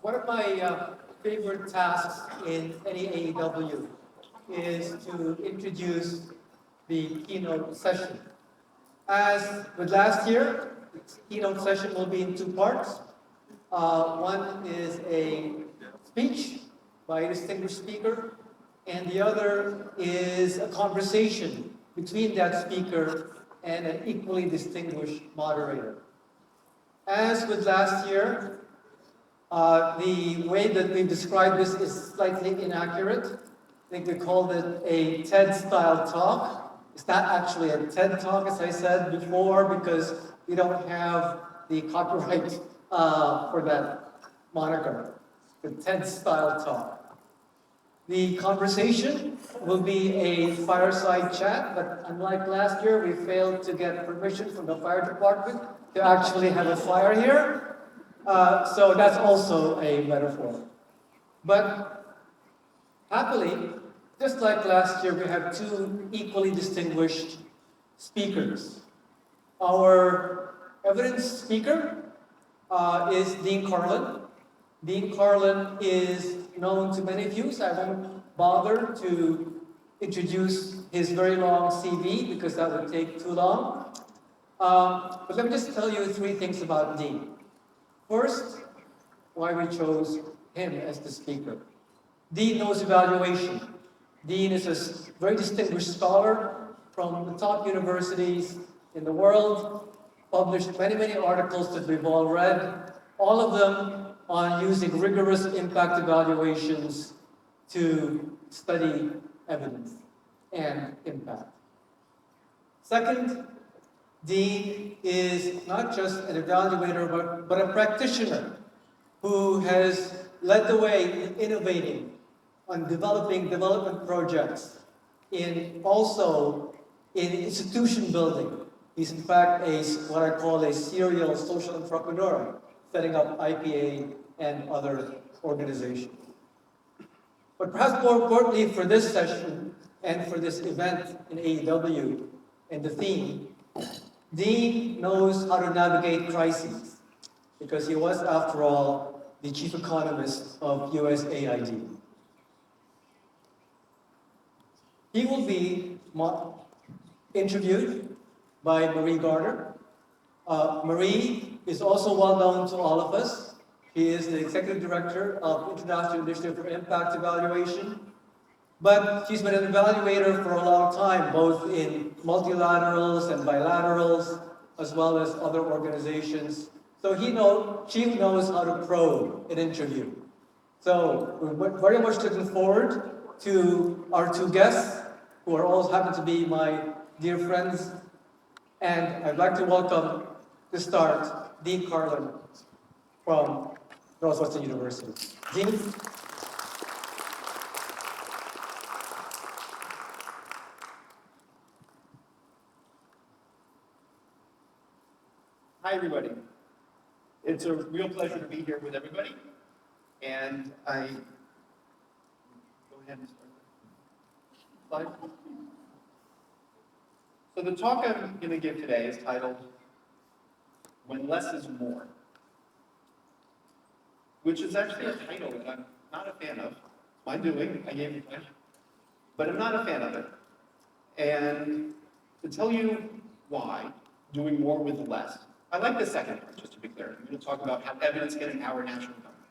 One of my favorite tasks in any AEW is to introduce the keynote session. As with last year, the keynote session will be in two parts. One is a speech by a distinguished speaker, and the other is a conversation between that speaker and an equally distinguished moderator. As with last year, the way that we described this is slightly inaccurate. I think we called it a TED-style talk. It's not actually a TED talk, as I said before, because we don't have the copyright for that moniker. The TED-style talk. The conversation will be a fireside chat, but unlike last year, we failed to get permission from the fire department to actually have a fire here. So that's also a metaphor. But happily, just like last year, we have two equally distinguished speakers. Our evidence speaker is Dean Karlan. Dean Karlan is known to many of you, so I won't bother to introduce his very long CV because that would take too long. But let me just tell you three things about Dean. First, why we chose him as the speaker. Dean knows evaluation. Dean is a very distinguished scholar from the top universities in the world, published many articles that we've all read, all of them on using rigorous impact evaluations to study evidence and impact. Second, Dean is not just an evaluator, but a practitioner who has led the way in innovating on developing development projects, also in institution building. He's in fact what I call a serial social entrepreneur, setting up IPA and other organizations. But perhaps more importantly for this session and for this event in AEW and the theme, Dean knows how to navigate crises because he was, after all, the chief economist of USAID. He will be interviewed by Marie Gaarder. Marie is also well known to all of us. She is the executive director of International Initiative for Impact Evaluation. But she's been an evaluator for a long time, both in multilaterals and bilaterals, as well as other organizations. So she knows how to probe an interview. So we're very much looking forward to our two guests, who are all happen to be my dear friends. And I'd like to welcome, to start, Dean Karlan from Northwestern University. Dean? Hi, everybody. It's a real pleasure to be here with everybody. And go ahead and start the slide. So the talk I'm going to give today is titled, When Less is More, which is actually a title that I'm not a fan of. It's my doing, I gave it a but I'm not a fan of it. And to tell you why, doing more with less. I like the second part, just to be clear. I'm going to talk about how evidence can empower national governments.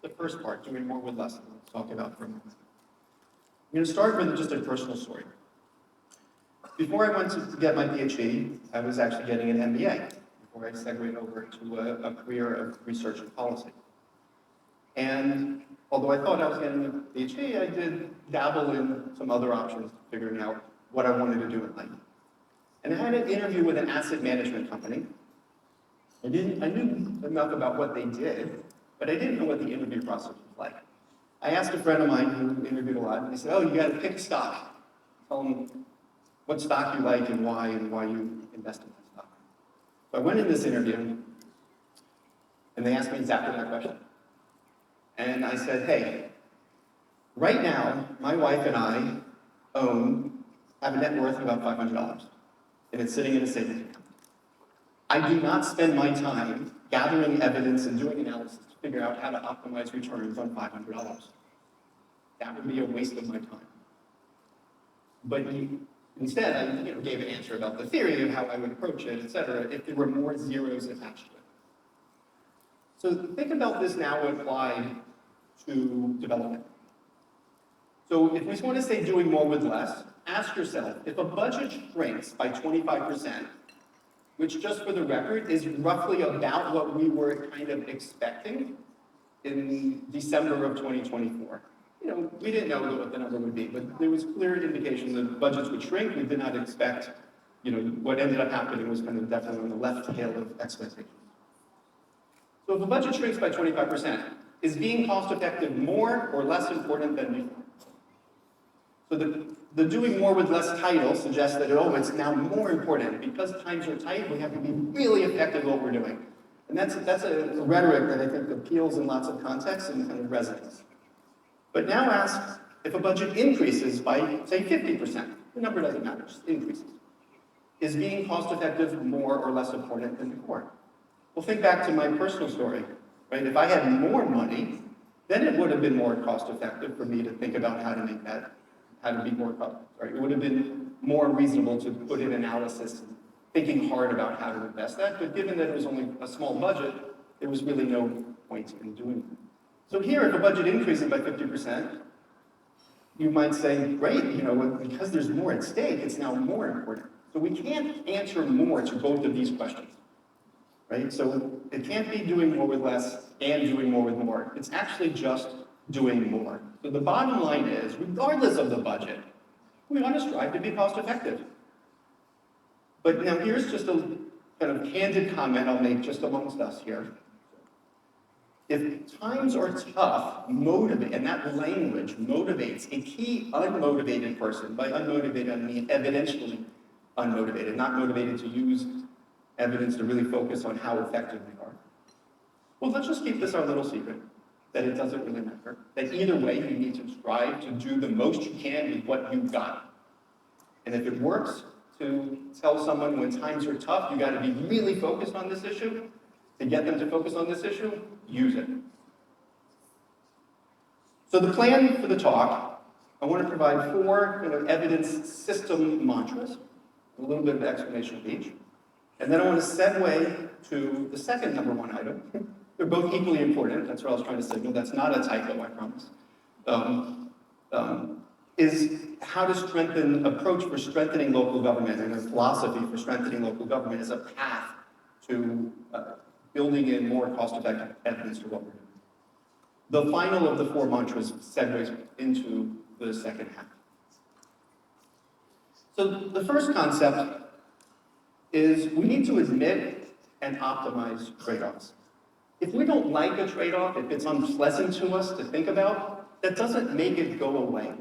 The first part, doing more with less, I'll talk about for a moment. I'm going to start with just a personal story. Before I went to get my PhD, I was actually getting an MBA before I segued over to a career of research and policy. And although I thought I was getting a PhD, I did dabble in some other options, figuring out what I wanted to do in life. And I had an interview with an asset management company. I knew enough about what they did, but I didn't know what the interview process was like. I asked a friend of mine who interviewed a lot, and he said, oh, you got to pick a stock. Tell them what stock you like and why you invest in that stock. So I went in this interview, and they asked me exactly that question. And I said, hey, right now, my wife and I have a net worth of about $500, and it's sitting in a savings account. I do not spend my time gathering evidence and doing analysis to figure out how to optimize returns on $500. That would be a waste of my time. But instead, I gave an answer about the theory of how I would approach it, et cetera, if there were more zeros attached to it. So think about this now applied to development. So if we want to say doing more with less, ask yourself, if a budget shrinks by 25%, which just for the record is roughly about what we were kind of expecting in December of 2024. We didn't know what the number would be, but there was clear indication that budgets would shrink. We did not expect, what ended up happening was kind of definitely on the left tail of expectations. So if a budget shrinks by 25%, is being cost effective more or less important than before? So the doing more with less title suggests that, it's now more important. Because times are tight, we have to be really effective at what we're doing. And that's a rhetoric that I think appeals in lots of contexts and kind of resonates. But now ask, if a budget increases by, say, 50%, the number doesn't matter, just increases. Is being cost effective more or less important than before? Well, think back to my personal story, right? If I had more money, then it would have been more cost effective for me to think about how to make that, it would have been more reasonable to put in analysis and thinking hard about how to invest that. But given that it was only a small budget, there was really no point in doing it. So here, if a budget increases by 50%, you might say, great, because there's more at stake, it's now more important. So we can't answer more to both of these questions, right? So it can't be doing more with less and doing more with more. It's actually just doing more. So the bottom line is, regardless of the budget, we want to strive to be cost effective. But now here's just a kind of candid comment I'll make just amongst us here. If times are tough, motivate, and that language motivates a key unmotivated person. By unmotivated, I mean evidentially unmotivated, not motivated to use evidence to really focus on how effective they are. Well, let's just keep this our little secret, that it doesn't really matter. That either way, you need to strive to do the most you can with what you've got. And if it works to tell someone when times are tough, you got to be really focused on this issue, to get them to focus on this issue, use it. So the plan for the talk, I want to provide 4 evidence system mantras, a little bit of explanation of each. And then I want to segue to the second number 1 item. They're both equally important. That's what I was trying to signal. That's not a typo, I promise. Is how to strengthen, approach for strengthening local government, and a philosophy for strengthening local government as a path to building in more cost-effective evidence to what we're doing. The final of the 4 mantras segues into the second half. So the first concept is we need to admit and optimize trade-offs. If we don't like a trade-off, if it's unpleasant to us to think about, that doesn't make it go away.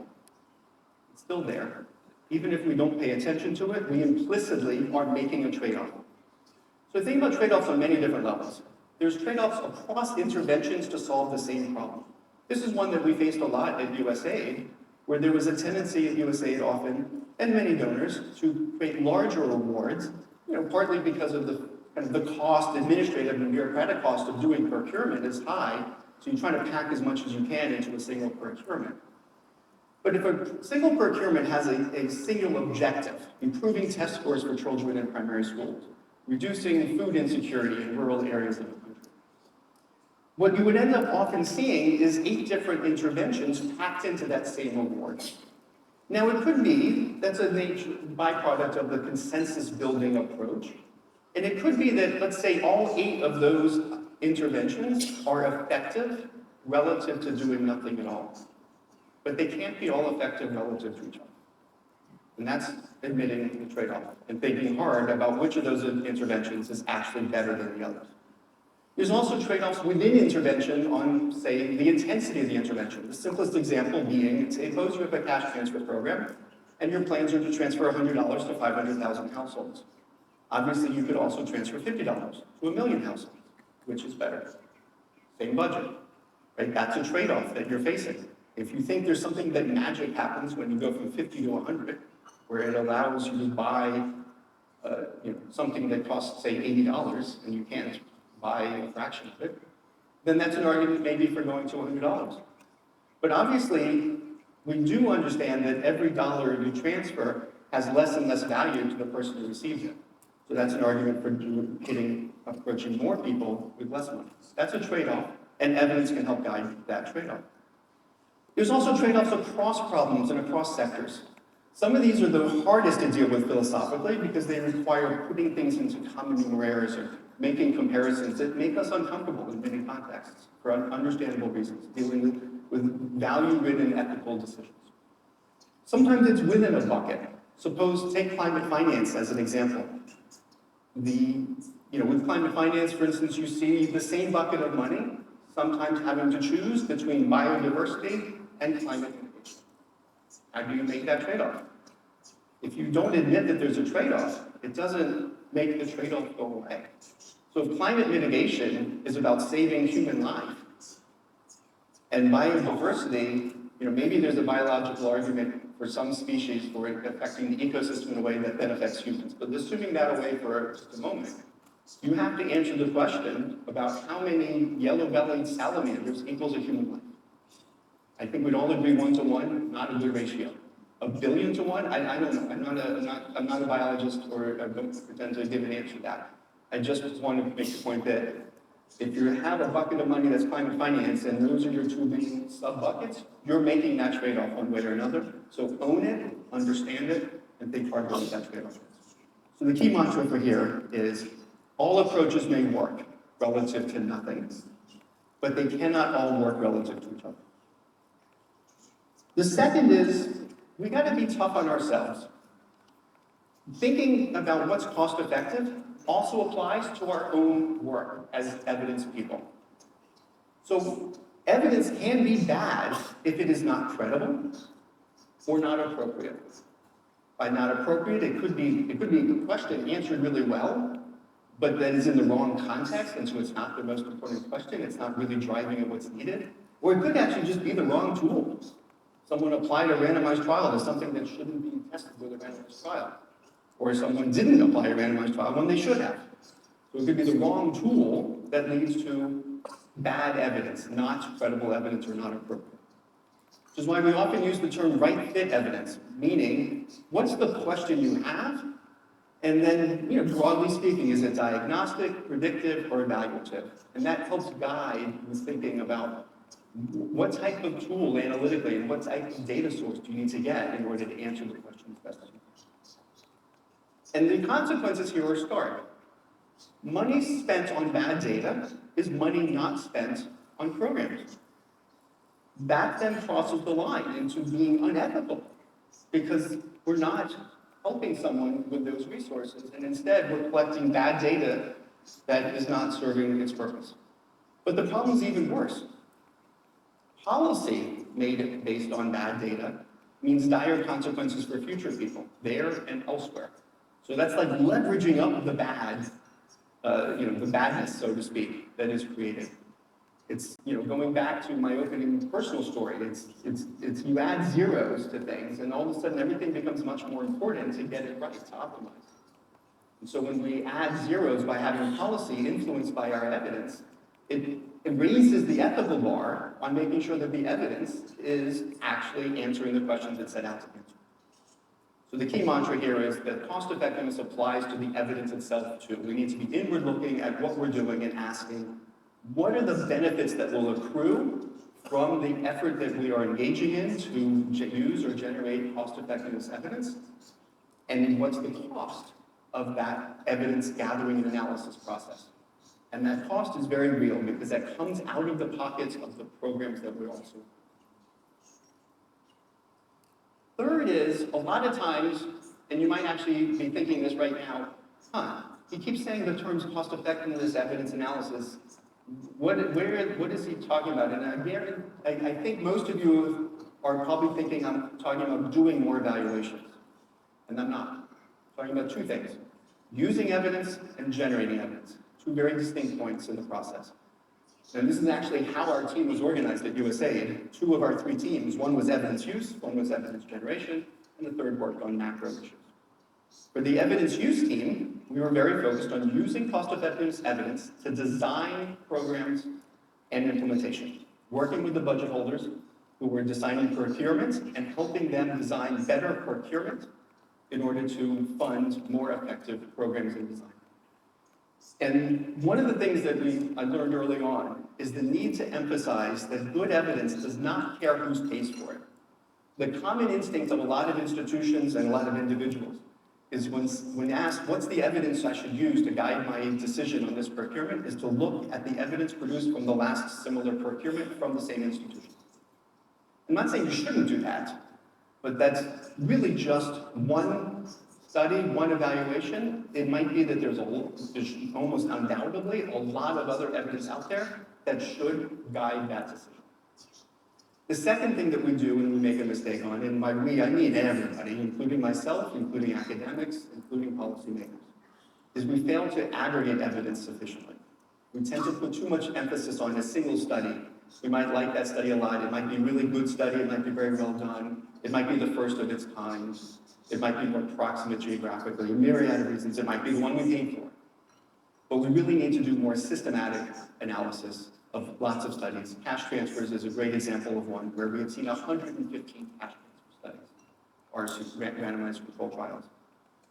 It's still there. Even if we don't pay attention to it, we implicitly are making a trade-off. So think about trade-offs on many different levels. There's trade-offs across interventions to solve the same problem. This is one that we faced a lot at USAID, where there was a tendency at USAID often, and many donors, to create larger awards, partly because of the cost, administrative and bureaucratic cost of doing procurement is high, so you try to pack as much as you can into a single procurement. But if a single procurement has a single objective, improving test scores for children in primary schools, reducing food insecurity in rural areas of the country, what you would end up often seeing is 8 different interventions packed into that same award. Now it could be that's a byproduct of the consensus building approach, and it could be that, let's say, all 8 of those interventions are effective relative to doing nothing at all. But they can't be all effective relative to each other. And that's admitting the trade-off and thinking hard about which of those interventions is actually better than the others. There's also trade-offs within intervention on, say, the intensity of the intervention. The simplest example being, suppose you have a cash transfer program, and your plans are to transfer $100 to 500,000 households. Obviously, you could also transfer $50 to 1 million households, which is better. Same budget, right? That's a trade-off that you're facing. If you think there's something that magic happens when you go from 50 to 100, where it allows you to buy something that costs, say, $80, and you can't by a fraction of it, then that's an argument maybe for going to $100. But obviously, we do understand that every dollar you transfer has less and less value to the person who receives it. So that's an argument for approaching more people with less money. That's a trade-off, and evidence can help guide that trade-off. There's also trade-offs across problems and across sectors. Some of these are the hardest to deal with philosophically because they require putting things into common numerators or making comparisons that make us uncomfortable in many contexts for understandable reasons, dealing with value-ridden ethical decisions. Sometimes it's within a bucket. Suppose, take climate finance as an example. With climate finance, for instance, you see the same bucket of money, sometimes having to choose between biodiversity and climate mitigation. How do you make that trade-off? If you don't admit that there's a trade-off, it doesn't make the trade-off go away. So if climate mitigation is about saving human life, and biodiversity, maybe there's a biological argument for some species for it affecting the ecosystem in a way that then affects humans. But assuming that away for just a moment, you have to answer the question about how many yellow-bellied salamanders equals a human life. I think we'd all agree 1 to 1, not a good ratio. 1 billion to 1? I don't know. I'm not a biologist, or I don't pretend to give an answer to that. I just want to make the point that if you have a bucket of money that's climate finance, and those are your two main sub-buckets, you're making that trade-off one way or another. So own it, understand it, and think hard about what that trade-off is. So the key mantra for here is, all approaches may work relative to nothing, but they cannot all work relative to each other. The second is, we got to be tough on ourselves. Thinking about what's cost-effective also applies to our own work as evidence people. So evidence can be bad if it is not credible or not appropriate. By not appropriate, it could be a question answered really well, but that is in the wrong context, and so it's not the most important question. It's not really driving at what's needed. Or it could actually just be the wrong tool. Someone applied a randomized trial to something that shouldn't be tested with a randomized trial. Or someone didn't apply a randomized trial when they should have. So it could be the wrong tool that leads to bad evidence, not credible evidence or not appropriate. Which is why we often use the term right fit evidence, meaning what's the question you have? And then, broadly speaking, is it diagnostic, predictive, or evaluative? And that helps guide the thinking about what type of tool analytically and what type of data source do you need to get in order to answer the question best as you can. And the consequences here are stark. Money spent on bad data is money not spent on programs. That then crosses the line into being unethical, because we're not helping someone with those resources, and instead we're collecting bad data that is not serving its purpose. But the problem is even worse. Policy made based on bad data means dire consequences for future people, there and elsewhere. So that's like leveraging up the bad, the badness, so to speak, that is created. It's, going back to my opening personal story, it's you add zeros to things, and all of a sudden everything becomes much more important to get it right, to optimize. And so when we add zeros by having policy influenced by our evidence, it raises the ethical bar on making sure that the evidence is actually answering the questions it set out to answer. So the key mantra here is that cost effectiveness applies to the evidence itself too. We need to be inward looking at what we're doing and asking, what are the benefits that will accrue from the effort that we are engaging in to use or generate cost effectiveness evidence? And what's the cost of that evidence gathering and analysis process? And that cost is very real because that comes out of the pockets of the programs that we're also. Third is, a lot of times, and you might actually be thinking this right now, he keeps saying the terms cost effectiveness, evidence analysis. What is he talking about? And I think most of you are probably thinking I'm talking about doing more evaluations. And I'm not. I'm talking about two things: using evidence and generating evidence. Two very distinct points in the process. And this is actually how our team was organized at USAID. Two of our three teams, one was evidence use, one was evidence generation, and the third worked on macro issues. For the evidence use team, we were very focused on using cost-effectiveness evidence to design programs and implementation, working with the budget holders who were designing procurement and helping them design better procurement in order to fund more effective programs and design. And one of the things that I learned early on is the need to emphasize that good evidence does not care who pays for it. The common instinct of a lot of institutions and a lot of individuals is when asked, what's the evidence I should use to guide my decision on this procurement, is to look at the evidence produced from the last similar procurement from the same institution. I'm not saying you shouldn't do that, but that's really just one study, one evaluation. It might be that there's almost undoubtedly a lot of other evidence out there that should guide that decision. The second thing that we do when we make a mistake on, and by we, I mean everybody, including myself, including academics, including policymakers, is we fail to aggregate evidence sufficiently. We tend to put too much emphasis on a single study. We might like that study a lot. It might be a really good study. It might be very well done. It might be the first of its kind. It might be more proximate geographically. A myriad of reasons. It might be the one we paid for. But we really need to do more systematic analysis of lots of studies. Cash transfers is a great example of one where we have seen 115 cash transfer studies, or randomized control trials.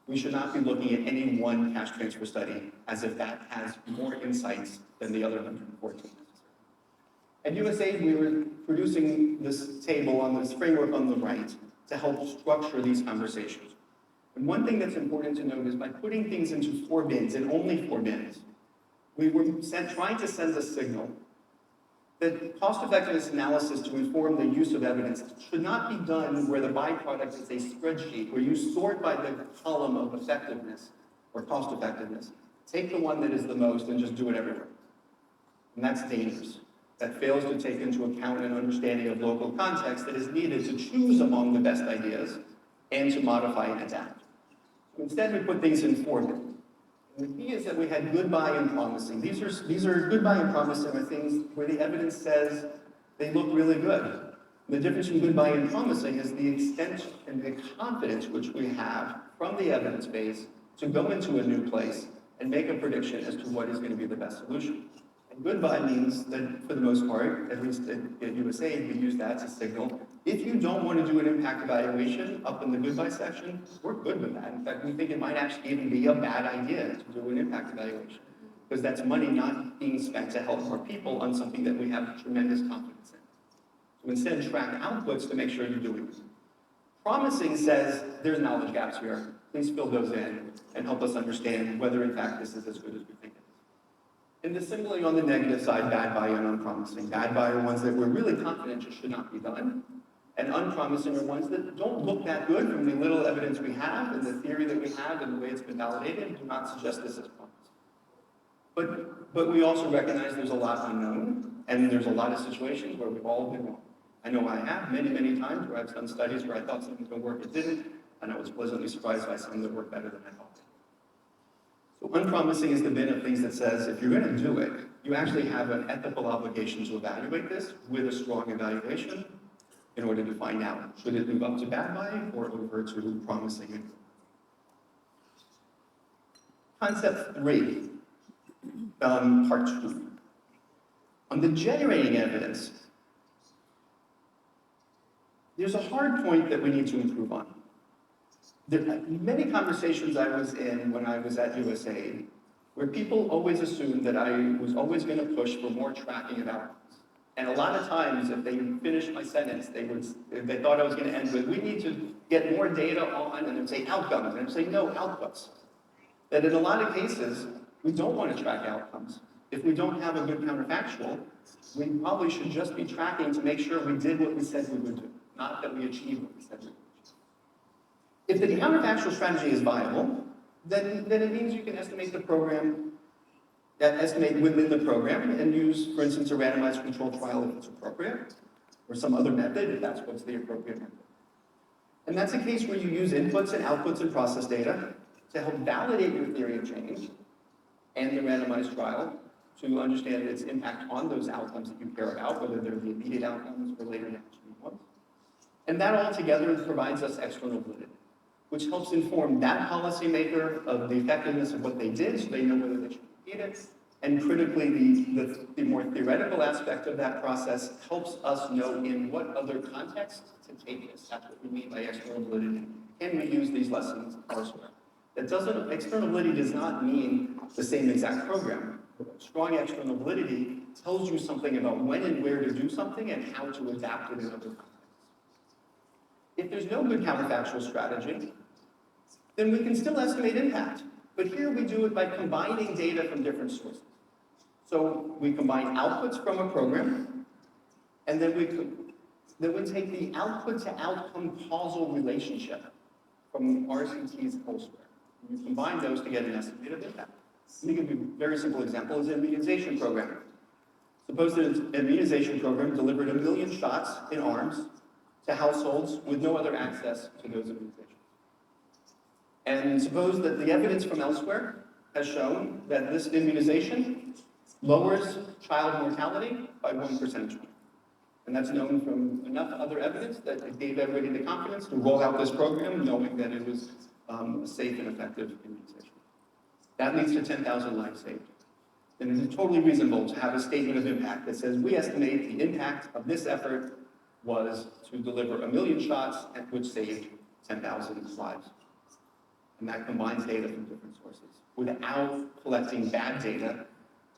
We should not be looking at any one cash transfer study as if that has more insights than the other 114. At USAID, we were producing this table on this framework on the right to help structure these conversations. And one thing that's important to note is by putting things into 4 bins, and only 4 bins, we were trying to send a signal that cost-effectiveness analysis to inform the use of evidence should not be done where the byproduct is a spreadsheet, where you sort by the column of effectiveness or cost-effectiveness. Take the one that is the most and just do it everywhere. And that's dangerous. That fails to take into account an understanding of local context that is needed to choose among the best ideas and to modify and adapt. So instead, we put things in 4 bins. The key is that we had goodbye and promising. These are goodbye and promising are things where the evidence says they look really good. The difference between goodbye and promising is the extent and the confidence which we have from the evidence base to go into a new place and make a prediction as to what is going to be the best solution. And goodbye means that, for the most part, at least at USAID, we use that to signal, if you don't want to do an impact evaluation up in the goodbye section, we're good with that. In fact, we think it might actually even be a bad idea to do an impact evaluation, because that's money not being spent to help more people on something that we have tremendous confidence in. So instead, track outputs to make sure you're doing it. Promising says, there's knowledge gaps here. Please fill those in and help us understand whether, in fact, this is as good as we think it is. And then similarly on the negative side, bad buy and unpromising. Bad buy are ones that we're really confident just should not be done. And unpromising are ones that don't look that good from the little evidence we have and the theory that we have and the way it's been validated and do not suggest this as promising. But we also recognize there's a lot unknown, and there's a lot of situations where we've all been wrong. I know I have many, many times where I've done studies where I thought something was going to work, it didn't, and I was pleasantly surprised by some that worked better than I thought. So unpromising is the bin of things that says, if you're going to do it, you actually have an ethical obligation to evaluate this with a strong evaluation in order to find out, should it move up to bad buy or over to promising? Concept 3, part 2. On the generating evidence, there's a hard point that we need to improve on. There are many conversations I was in when I was at USAID where people always assumed that I was always going to push for more tracking of outcomes. And a lot of times, if they finished my sentence, they thought I was going to end with, we need to get more data on, and they'd say outcomes, and I'd say no, outputs. That in a lot of cases, we don't want to track outcomes. If we don't have a good counterfactual, we probably should just be tracking to make sure we did what we said we would do, not that we achieved what we said we would. If the counterfactual strategy is viable, then it means you can estimate the program, estimate within the program, and use, for instance, a randomized controlled trial if it's appropriate, or some other method if that's what's the appropriate method. And that's a case where you use inputs and outputs and process data to help validate your theory of change and the randomized trial to understand its impact on those outcomes that you care about, whether they're the immediate outcomes or later downstream ones. And that all together provides us external validity. which helps inform that policymaker of the effectiveness of what they did, so they know whether they should repeat it. And critically, the more theoretical aspect of that process helps us know in what other context to take this. That's what we mean by external validity. Can we use these lessons elsewhere? External validity does not mean the same exact program. Strong external validity tells you something about when and where to do something and how to adapt it in other contexts. If there's no good counterfactual strategy, then we can still estimate impact. But here we do it by combining data from different sources. So we combine outputs from a program, and then we take the output to outcome causal relationship from RCTs elsewhere. We combine those to get an estimate of impact. Let me give you a very simple example, is an immunization program. Suppose that an immunization program delivered 1 million shots in arms to households with no other access to those immunizations. And suppose that the evidence from elsewhere has shown that this immunization lowers child mortality by 1 percentage point. And that's known from enough other evidence that it gave everybody the confidence to roll out this program knowing that it was a safe and effective immunization. That leads to 10,000 lives saved. And it is totally reasonable to have a statement of impact that says we estimate the impact of this effort was to deliver 1 million shots, which saved 10,000 lives. And that combines data from different sources without collecting bad data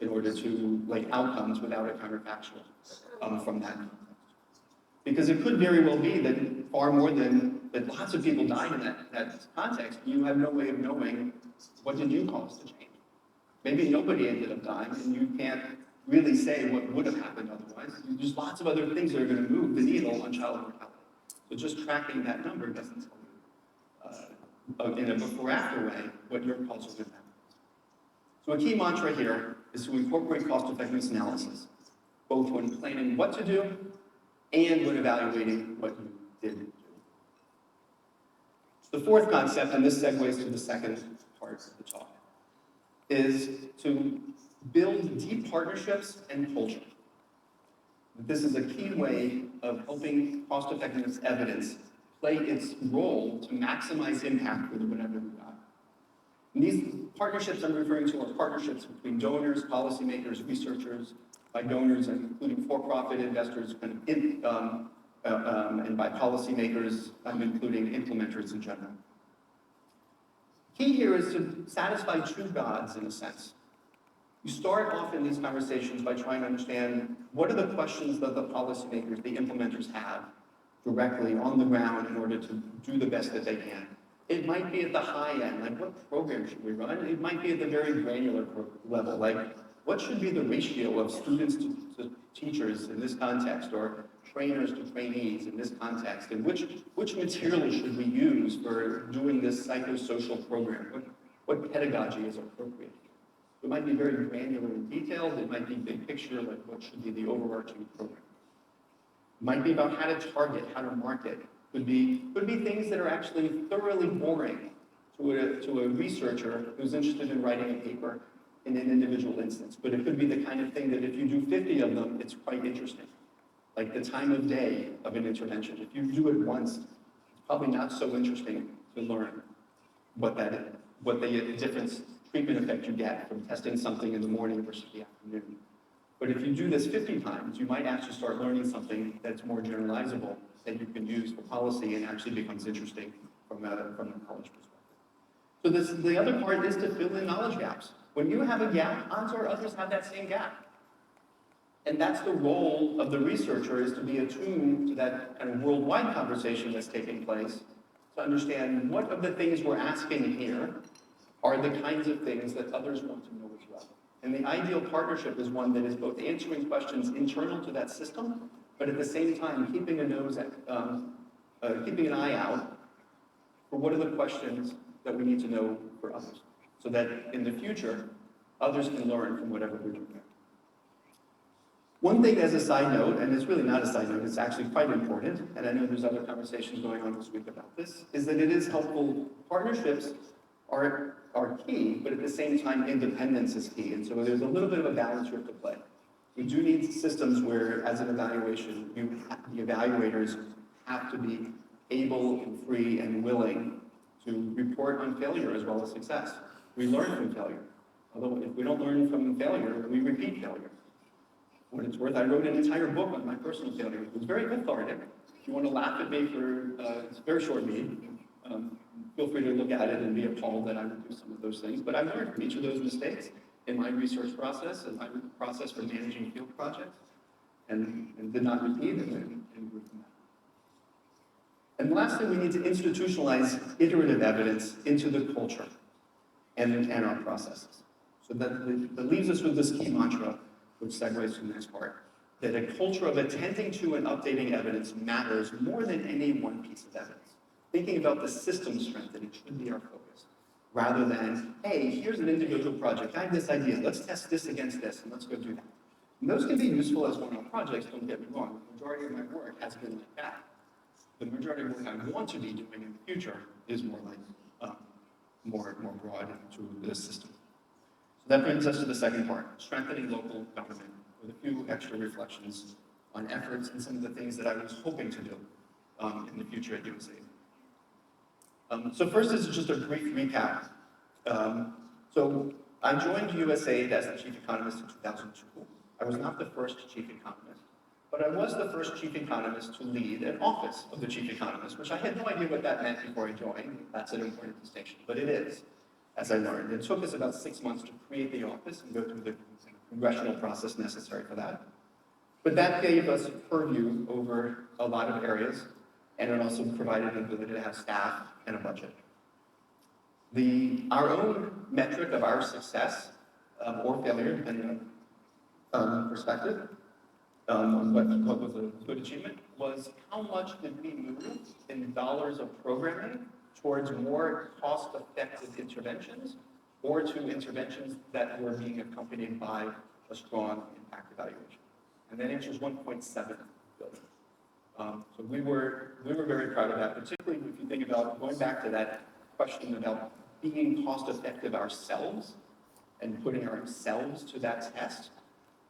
in order to, like outcomes without a counterfactual from that context. Because it could very well be that that lots of people died in that context. You have no way of knowing what did you cause the change. Maybe nobody ended up dying, and you can't really say what would have happened otherwise. There's lots of other things that are going to move the needle on child mortality. So just tracking that number doesn't tell you in a before-after way what your causal impact is. So a key mantra here is to incorporate cost-effectiveness analysis, both when planning what to do and when evaluating what you did do. The fourth concept, and this segues to the second part of the talk, is to build deep partnerships and culture. This is a key way of helping cost-effectiveness evidence play its role to maximize impact with whatever we got. And these partnerships I'm referring to are partnerships between donors, policymakers, researchers, by donors, including for-profit investors, and by policymakers, including implementers in general. Key here is to satisfy two gods, in a sense. You start off in these conversations by trying to understand what are the questions that the policymakers, the implementers have directly on the ground in order to do the best that they can. It might be at the high end, like what program should we run? It might be at the very granular level, like what should be the ratio of students to teachers in this context, or trainers to trainees in this context, and which material should we use for doing this psychosocial program? What pedagogy is appropriate? It might be very granular and detailed. It might be big picture, like what should be the overarching program. It might be about how to target, how to market. Could be things that are actually thoroughly boring to a researcher who's interested in writing a paper in an individual instance. But it could be the kind of thing that if you do 50 of them, it's quite interesting. Like the time of day of an intervention. If you do it once, it's probably not so interesting to learn what the difference treatment effect you get from testing something in the morning versus the afternoon. But if you do this 50 times, you might actually start learning something that's more generalizable that you can use for policy and actually becomes interesting from a college perspective. So the other part is to fill in knowledge gaps. When you have a gap, odds are others have that same gap. And that's the role of the researcher, is to be attuned to that kind of worldwide conversation that's taking place, to understand what of the things we're asking here are the kinds of things that others want to know as well. And the ideal partnership is one that is both answering questions internal to that system, but at the same time keeping an eye out for what are the questions that we need to know for others, so that in the future, others can learn from whatever we're doing. One thing as a side note, and it's really not a side note, it's actually quite important, and I know there's other conversations going on this week about this, is that it is helpful. Partnerships are key, but at the same time, independence is key. And so there's a little bit of a balance you have to play. We do need systems where, as an evaluation, the evaluators have to be able and free and willing to report on failure as well as success. We learn from failure. Although if we don't learn from failure, we repeat failure. For what it's worth, I wrote an entire book on my personal failure. It was very cathartic. If you want to laugh at me for, it's a very short read, feel free to look at it and be appalled that I would do some of those things. But I've learned from each of those mistakes in my research process and my process for managing field projects, and did not repeat it and grew from that. And lastly, we need to institutionalize iterative evidence into the culture and our processes. So that leaves us with this key mantra, which segues to the next part, that a culture of attending to and updating evidence matters more than any one piece of evidence. Thinking about the system strengthening should be our focus, rather than, hey, here's an individual project, I have this idea, let's test this against this, and let's go do that. And those can be useful as one-off projects, don't get me wrong. The majority of my work has been like that. The majority of work I want to be doing in the future is more like, more broad to the system. So that brings us to the second part, strengthening local government, with a few extra reflections on efforts and some of the things that I was hoping to do in the future at USAID. So first is just a brief recap. So I joined USAID as the chief economist in 2002. I was not the first chief economist, but I was the first chief economist to lead an office of the chief economist, which I had no idea what that meant before I joined. That's an important distinction, but it is, as I learned. It took us about 6 months to create the office and go through the congressional process necessary for that. But that gave us purview over a lot of areas, and it also provided an ability to have staff and a budget. Our own metric of our success or failure, depending on perspective, what was a good achievement, was how much did we move in dollars of programming towards more cost-effective interventions, or to interventions that were being accompanied by a strong impact evaluation. And that answer is 1.7 billion. So we were very proud of that, particularly if you think about going back to that question about being cost-effective ourselves and putting ourselves to that test.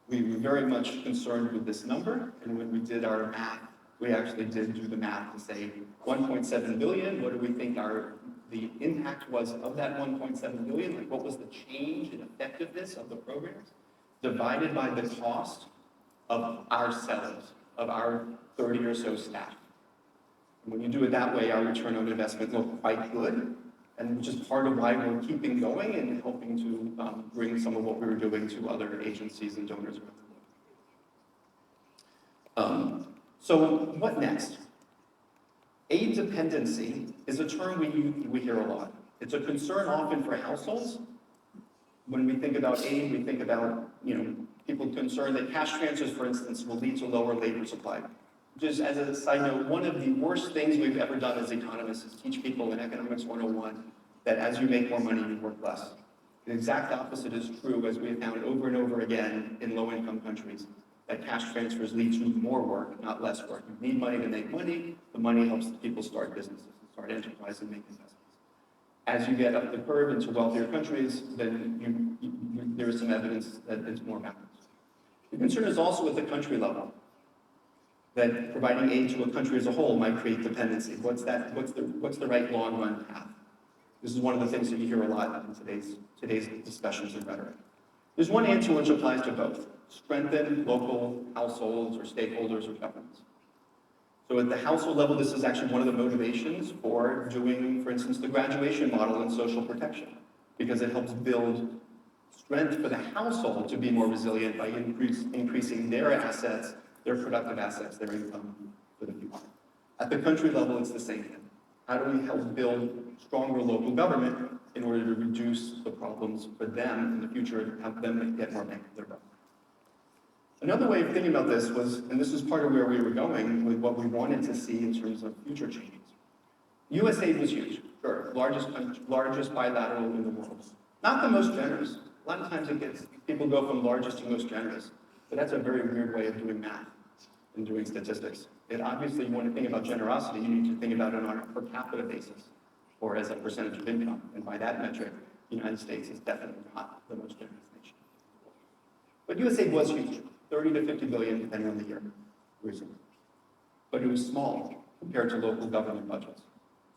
We were very much concerned with this number, and when we did our math, we actually did do the math to say 1.7 billion, what do we think the impact was of that 1.7 billion, like what was the change in effectiveness of the programs, divided by the cost of ourselves, of our 30 or so staff. And when you do it that way, our return on investment looked quite good, and which is part of why we're keeping going and helping to bring some of what we were doing to other agencies and donors around the world. So what next? Aid dependency is a term we hear a lot. It's a concern often for households. When we think about aid, we think about people concerned that cash transfers, for instance, will lead to lower labor supply. Just as a side note, one of the worst things we've ever done as economists is teach people in Economics 101 that as you make more money, you work less. The exact opposite is true, as we have found over and over again in low-income countries, that cash transfers lead to more work, not less work. You need money to make money. The money helps people start businesses and start enterprise and make investments. As you get up the curve into wealthier countries, then there is some evidence that it's more balanced. The concern is also at the country level, that providing aid to a country as a whole might create dependency. What's the right long-run path? This is one of the things that you hear a lot in today's discussions and rhetoric. There's one answer which applies to both. Strengthen local households or stakeholders or governments. So at the household level, this is actually one of the motivations for doing, for instance, the graduation model in social protection, because it helps build strength for the household to be more resilient by increasing their assets, their productive assets, their income for the future. At the country level, it's the same thing. How do we help build stronger local government in order to reduce the problems for them in the future and help them get more bang for their buck? Another way of thinking about this was, and this is part of where we were going with what we wanted to see in terms of future changes. USAID was huge, sure, largest bilateral in the world. Not the most generous. A lot of times people go from largest to most generous, but that's a very weird way of doing math and doing statistics. Obviously, you want to think about generosity, you need to think about it on a per capita basis, or as a percentage of income. And by that metric, the United States is definitely not the most generous nation. But USAID was huge, 30 to 50 billion, depending on the year, recently. But it was small compared to local government budgets.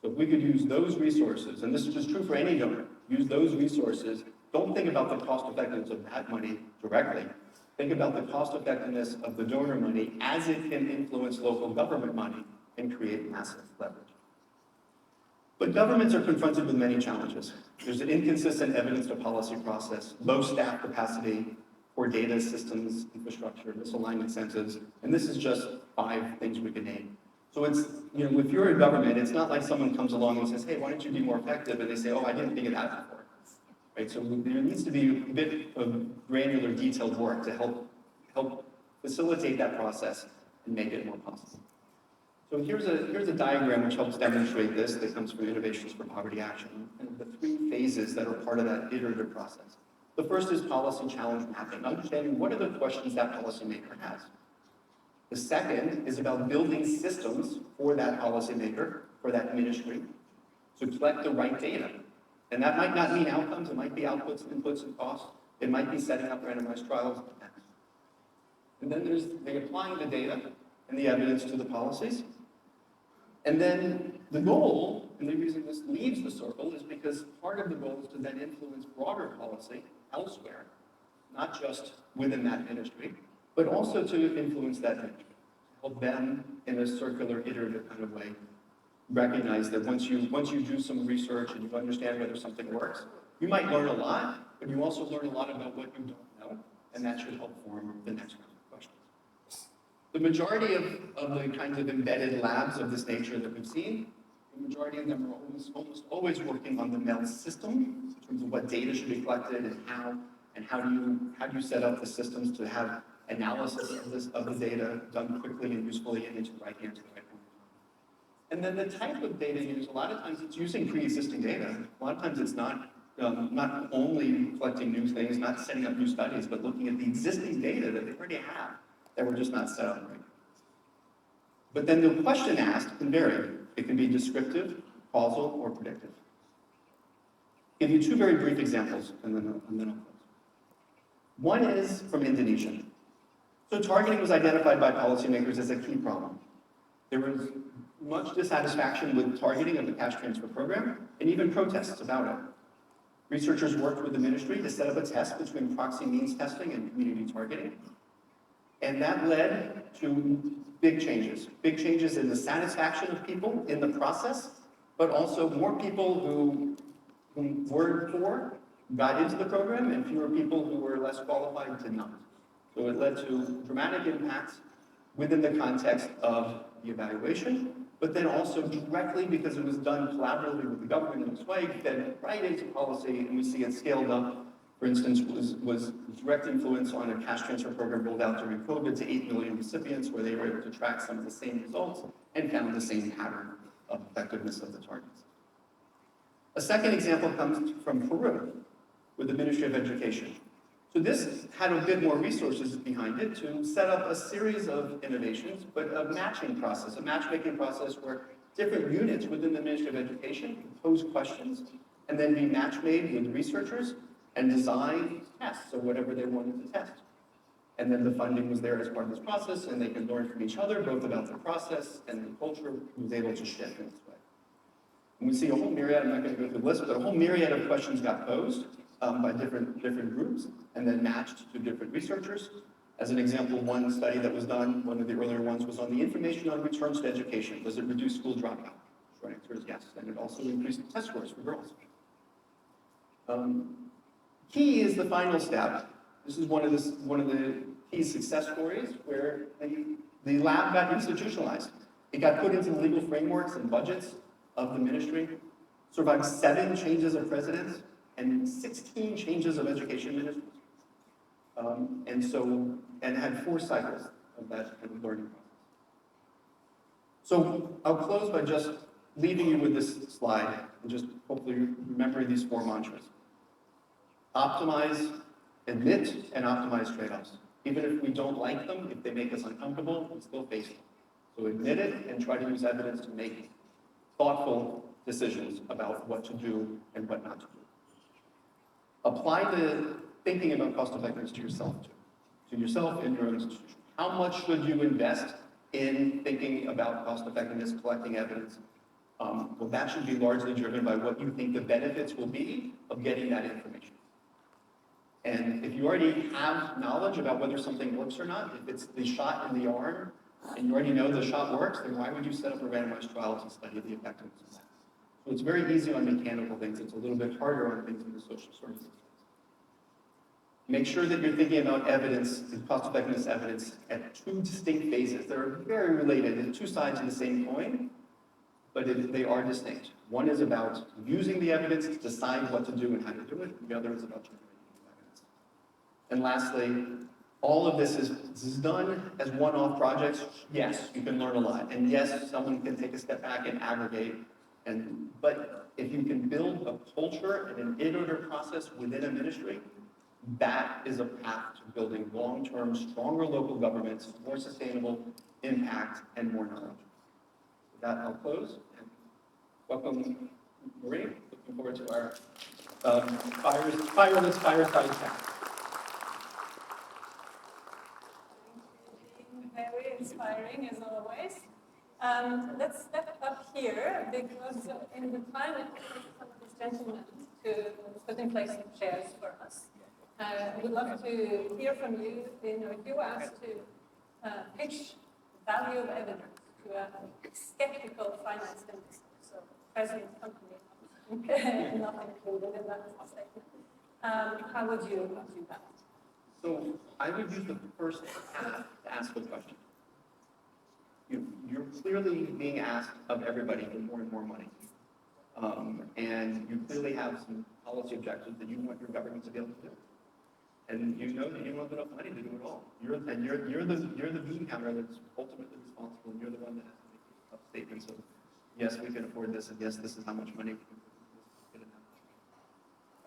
So if we could use those resources, and this is just true for any donor, use those resources, don't think about the cost effectiveness of that money directly. Think about the cost effectiveness of the donor money as it can influence local government money and create massive leverage. But governments are confronted with many challenges. There's an inconsistent evidence to policy process, low staff capacity, poor data systems, infrastructure, misaligned incentives, and this is just 5 things we could name. So it's, if you're a government, it's not like someone comes along and says, hey, why don't you be more effective? And they say, oh, I didn't think of that before. Right? So there needs to be a bit of granular, detailed work to help facilitate that process and make it more possible. So here's a diagram which helps demonstrate this that comes from Innovations for Poverty Action, and the 3 phases that are part of that iterative process. The first is policy challenge mapping, understanding what are the questions that policymaker has. The second is about building systems for that policymaker, for that ministry, to collect the right data. And that might not mean outcomes, it might be outputs, inputs, and costs. It might be setting up randomized trials. And then there's the applying the data and the evidence to the policies. And then the goal, and the reason this leaves the circle, is because part of the goal is to then influence broader policy elsewhere, not just within that ministry, but also to influence that ministry, help them in a circular, iterative kind of way recognize that once you do some research and you understand whether something works, you might learn a lot, but you also learn a lot about what you don't know, and that should help form the next round of questions. The majority of the kinds of embedded labs of this nature that we've seen, the majority of them are almost always working on the MELD system in terms of what data should be collected and how do you set up the systems to have analysis of the data done quickly and usefully and into the right hands at the right point. And then the type of data used, a lot of times it's using pre-existing data. A lot of times it's not only collecting new things, not setting up new studies, but looking at the existing data that they already have that were just not set up right. But then the question asked can vary. It can be descriptive, causal, or predictive. I'll give you 2 very brief examples, and then I'll close. One is from Indonesia. So targeting was identified by policymakers as a key problem. There was much dissatisfaction with targeting of the cash transfer program, and even protests about it. Researchers worked with the ministry to set up a test between proxy means testing and community targeting. And that led to big changes in the satisfaction of people in the process, but also more people who were poor got into the program and fewer people who were less qualified did not. So it led to dramatic impacts within the context of the evaluation, but then also directly because it was done collaboratively with the government in this way, fed right into policy, and we see it scaled up. For instance, was direct influence on a cash transfer program rolled out during COVID to 8 million recipients, where they were able to track some of the same results and found the same pattern of effectiveness of the targets. A second example comes from Peru, with the Ministry of Education. So this had a bit more resources behind it to set up a series of innovations, but a matching process, a matchmaking process where different units within the Ministry of Education could pose questions and then be match-made with researchers and design tests or whatever they wanted to test. And then the funding was there as part of this process, and they could learn from each other, both about the process and the culture was able to shift in this way. And we see a whole myriad, I'm not going to go through the list, but a whole myriad of questions got posed by different groups and then matched to different researchers. As an example, one study that was done, one of the earlier ones, was on the information on returns to education. Does it reduce school dropout? Short answer is yes, and it also increased test scores for girls. Key is the final step. This is one of the key success stories where the lab got institutionalized. It got put into the legal frameworks and budgets of the ministry, survived 7 changes of presidents and 16 changes of education ministers. And had 4 cycles of that kind of learning process. So I'll close by just leaving you with this slide and just hopefully remembering these 4 mantras. Optimize, admit, and optimize trade-offs. Even if we don't like them, if they make us uncomfortable, we still face them. So admit it and try to use evidence to make thoughtful decisions about what to do and what not to do. Apply the thinking about cost effectiveness to yourself too. To yourself in your own institution. How much should you invest in thinking about cost effectiveness, collecting evidence? Well, that should be largely driven by what you think the benefits will be of getting that information. And if you already have knowledge about whether something works or not, if it's the shot in the arm, and you already know the shot works, then why would you set up a randomized trial to study the effectiveness of that? So it's very easy on mechanical things. It's a little bit harder on things in the social sciences. Make sure that you're thinking about evidence, cost-effectiveness evidence, at two distinct phases. They're very related. They're two sides of the same coin, but they are distinct. One is about using the evidence to decide what to do and how to do it. The other is about generating evidence. And lastly, all of this is done as one-off projects. Yes, you can learn a lot. And yes, someone can take a step back and aggregate. But if you can build a culture and an iterative process within a ministry, that is a path to building long-term, stronger local governments, more sustainable impact, and more knowledge. With that, I'll close. And welcome, Marie. Looking forward to our fireless Fireside Chat. Very inspiring as always. Let's step up here because in the time it takes some of these gentlemen to put in place some chairs for us. We'd love to hear from you. If you were asked to pitch the value of evidence to a skeptical finance minister, so president of company, not included in that statement, how would you do that? So I would use the first half to ask a question. You're clearly being asked of everybody for more and more money. And you clearly have some policy objectives that you want your government to be able to do. And you know that you don't have enough money to do it all. You're the bean counter that's ultimately responsible, and you're the one that has to make tough statements of, yes, we can afford this, and yes, this is how much money we can put in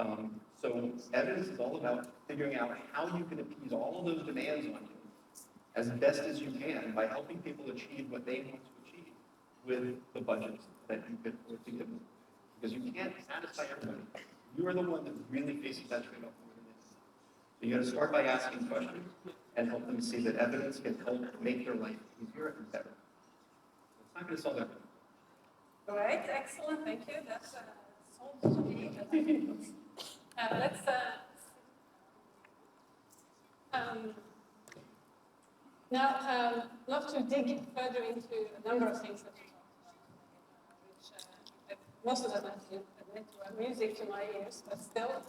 that. So evidence is all about figuring out how you can appease all of those demands on you as best as you can by helping people achieve what they want to achieve with the budgets that you can afford to give them. Because you can't satisfy everybody. You are the one that really faces that trade-off more than this. So you got to start by asking questions and help them see that evidence can help make their life easier and better. It's not going to solve everything. All right, excellent, thank you. That's sold to me. Let's now love to dig further into a number of things that you talked about, which most of them, I have to admit, were music to my ears, but still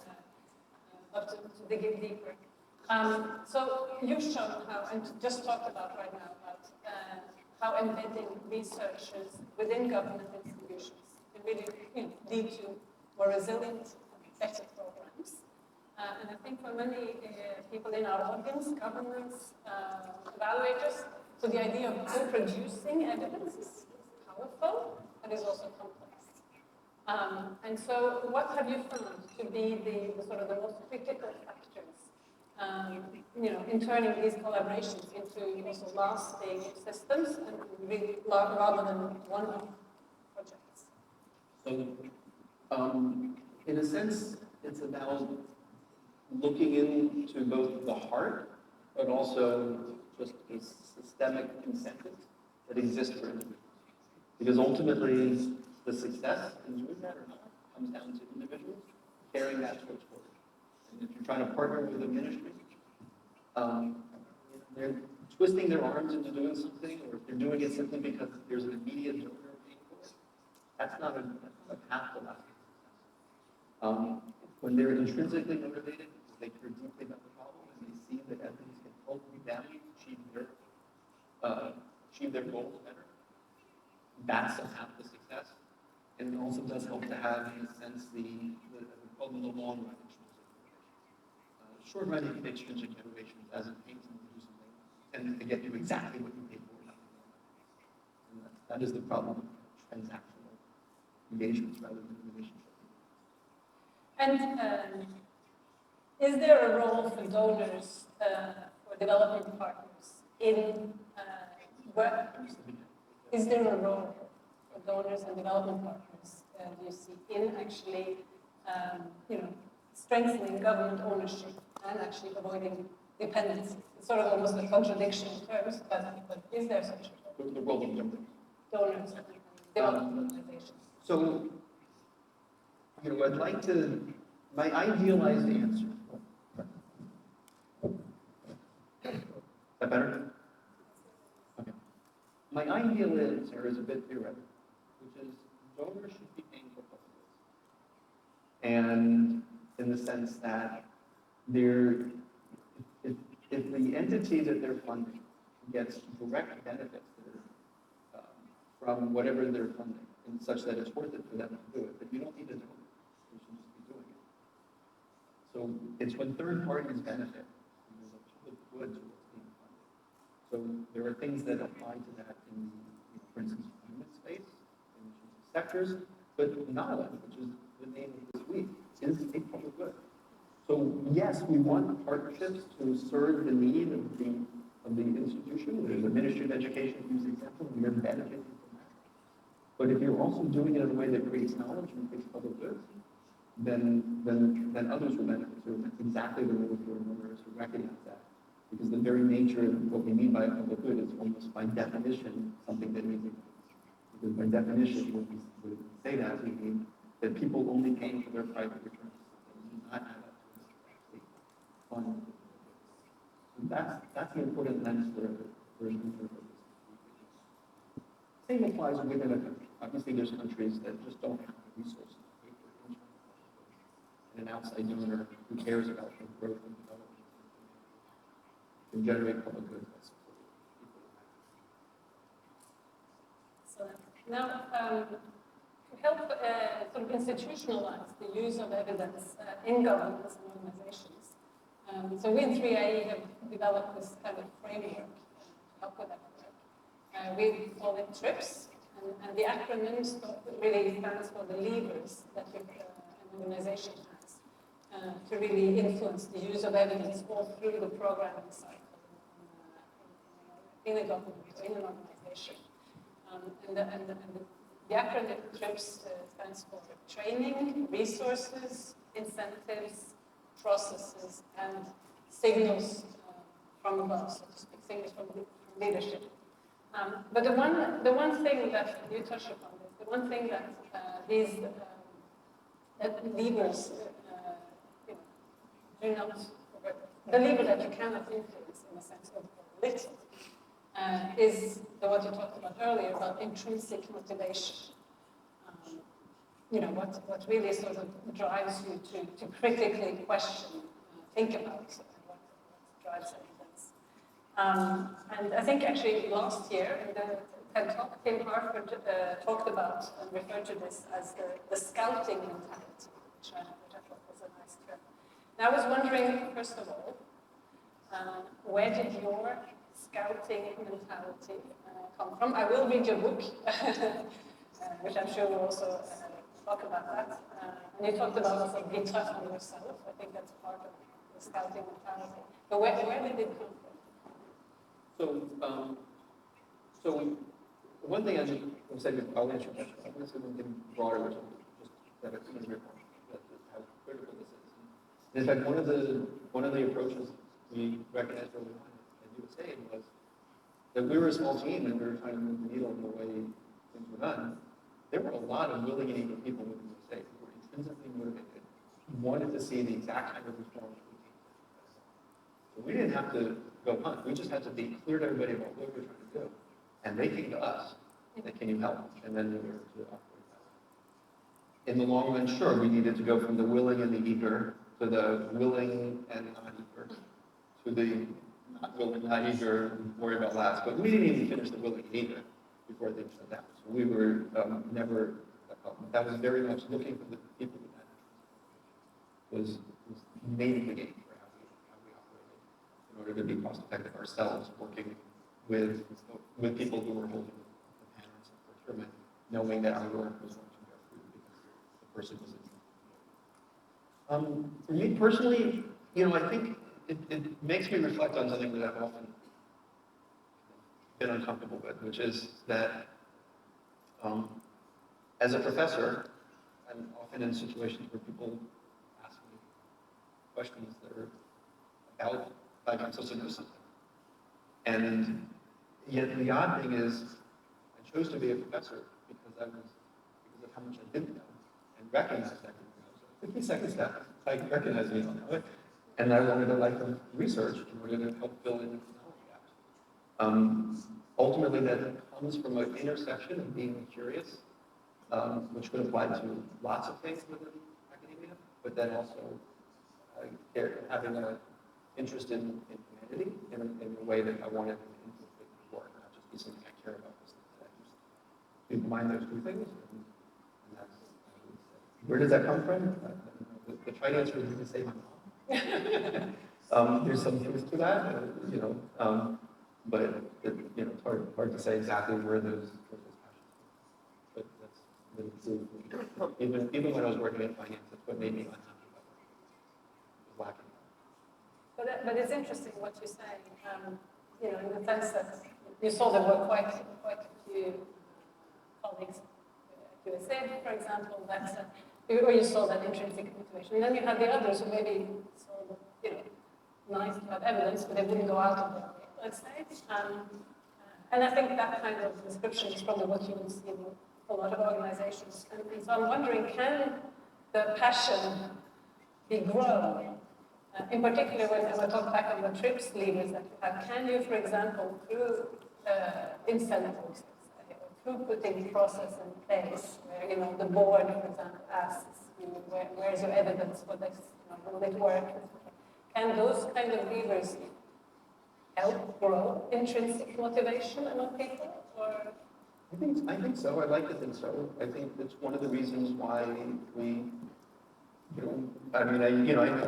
love to dig in deeper. So you've shown how, and just talked about right now, about how embedding researchers within government institutions can really lead to more resilient, better programs. And I think for many people in our audience, governments, evaluators, so the idea of co-producing evidence is powerful, but is also complex. And so what have you found to be the sort of the most critical factors, in turning these collaborations into also lasting systems and really rather than one-off projects? So, in a sense, it's about looking into both the heart, but also just the systemic incentives that exist for individuals. Because ultimately, the success in doing that or not comes down to individuals carrying that torch forward. And if you're trying to partner with a ministry, they're twisting their arms into doing something, or if they're doing it simply because there's an immediate donor paying for it, that's not a path to lasting success. When they're intrinsically motivated, because they care deeply about the problem, and they see that evidence can help them achieve their goals better, that's a path to success. And it also does help to have, in a sense, the long run extrinsic motivation. Short run extrinsic motivations, as it pains them to do something, tends to get you exactly what you paid for. And that is the problem of transactional engagements rather than relationship. And is there a role for donors, for development partners in work? Is there a role for donors and development partners, do you see, in actually, strengthening government ownership and actually avoiding dependency? It's sort of almost a contradiction in terms, but is there such a role? The role of donors. Donors and developed organizations? So, I'd like to, my idealized answer. Is that better? Okay. My ideal answer is a bit theoretical, which is donors should be paying for public goods. And in the sense that they're, if the entity that they're funding gets direct benefits from whatever they're funding, and such that it's worth it for them to do it, but you don't need a donor. You should just be doing it. So it's when third parties benefit, there's a public good to what's being funded. So there are things that apply to that in, for instance, human space, in sectors, but knowledge, which is the name of this week, is a public good. So yes, we want partnerships to serve the need of the institution. There's a Ministry of Education whose example, and you're benefiting from that. But if you're also doing it in a way that creates knowledge and creates public goods, then others will benefit too. And that's exactly the role for donors to recognize that. Because the very nature of what we mean by a public good is almost by definition something that needs to be. Because by definition, when we say that, we mean that people only paying for their private returns do not add up to actually fund. That's the important lens for same applies within a country. Obviously, there's countries that just don't have the resources to pay for internal and an outside donor who cares about the growth and development can generate public goods by supporting people. So now, to help sort of institutionalize the use of evidence in governments and organizations, so we in 3IE have developed this kind of framework to help with that work. We call it TRIPS, and the acronym really stands for the levers that an organization has to really influence the use of evidence all through the programming cycle in a government or in an organization. The acronym TRIPS stands for training, resources, incentives, processes, and signals from above, so to speak, signals from leadership. But the one thing that you touched upon is the one thing that these that levers do not, the lever that you cannot influence in the sense of little is what you talked about earlier about intrinsic motivation. What really sort of drives you to critically question, think about what drives evidence. And I think actually last year in the TED Talk, Tim Harford talked about and referred to this as the scouting mentality, which I thought was a nice term. And I was wondering, first of all, where did your scouting mentality come from? I will read your book, which I'm sure will also talk about that. And you talked about also being tough on yourself. I think that's part of the scouting mentality. But where did it come from? So one thing I just want to say, I'll answer your question. I'm going to say one thing broader, which just that it's going to be how critical this is. And in fact, one of the approaches we recognized early on at USA was that we were a small team and we were trying to move the needle in the way things were done. There were a lot of willing and eager people within USA who were intrinsically motivated, who wanted to see the exact kind of reforms we came to. So we didn't have to go hunt. We just had to be clear to everybody about what we were trying to do. And they came to us. They, can you help? And then we were to operate that. In the long run, sure, we needed to go from the willing and the eager to the willing and not eager to the not willing, not eager, worry about last. But we didn't even finish the willing and eager before things shut down. So we were never, that was very much looking for the people who had was name of the game for how we operated in order to be cost effective ourselves, working with people who were holding the patterns of procurement, knowing that our work was going to bear fruit because the person was in. For me personally, I think it makes me reflect on something that I've often been uncomfortable with, which is that as a professor, I'm often in situations where people ask me questions that are about like I'm supposed to know something. And yet the odd thing is I chose to be a professor because because of how much I didn't know, and recognized I didn't know. So 50-second step, I recognize you don't know it, and I wanted a life of research in order to help fill in the knowledge gaps. Ultimately, that comes from an intersection of being curious, which could apply to lots of things within academia, but then also having an interest in humanity in a way that I wanted to infiltrate the work, not just be something I care about. That I just combine those two things, and that's where does that come from? The trite answer is to say my mom. There's some truth to that, but it's hard to say exactly where those passions come. But that's even when I was working in finance, that's what made me unhappy about it. It was lacking. But it's interesting what you say, in the sense that you saw there were quite a few colleagues at USA, for example, or you saw that intrinsic motivation. And then you had the others who maybe saw, nice to have evidence, but they wouldn't go out of their way, let's say. And I think that kind of description is probably what you would see in a lot of organizations. And so I'm wondering, can the passion be grown? In particular, when I talk back on the TRIPS levers that you have, can you, for example, through incentives, through putting process in place, where the board, for example, asks you, where's your evidence for this? Will it work? Can those kind of levers help grow intrinsic motivation among people? Or? I think so. I like to think so. I think that's one of the reasons why we. I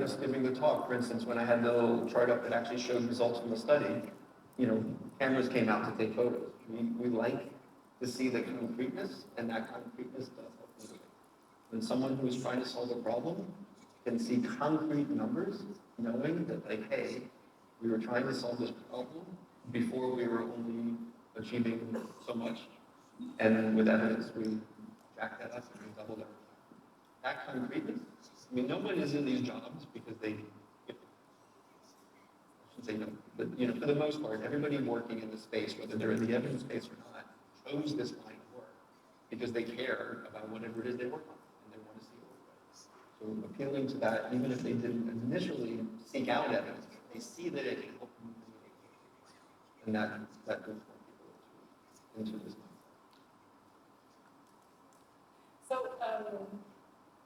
was giving the talk, for instance, when I had the little chart up that actually showed results from the study, cameras came out to take photos. We like to see the concreteness, and that concreteness does help motivate. When someone who is trying to solve a problem can see concrete numbers, knowing that, hey, we were trying to solve this problem before we were only achieving so much, and with evidence, we jacked that up and we doubled our that concreteness. No one is in these jobs because they, I shouldn't say no, but for the most part, everybody working in the space, whether they're in the evidence space or not, chose this line of work because they care about whatever it is they work on, and they want to see it work. So appealing to that, even if they didn't initially seek out evidence, they see that it can help them communicate, and that goes more people into this. So.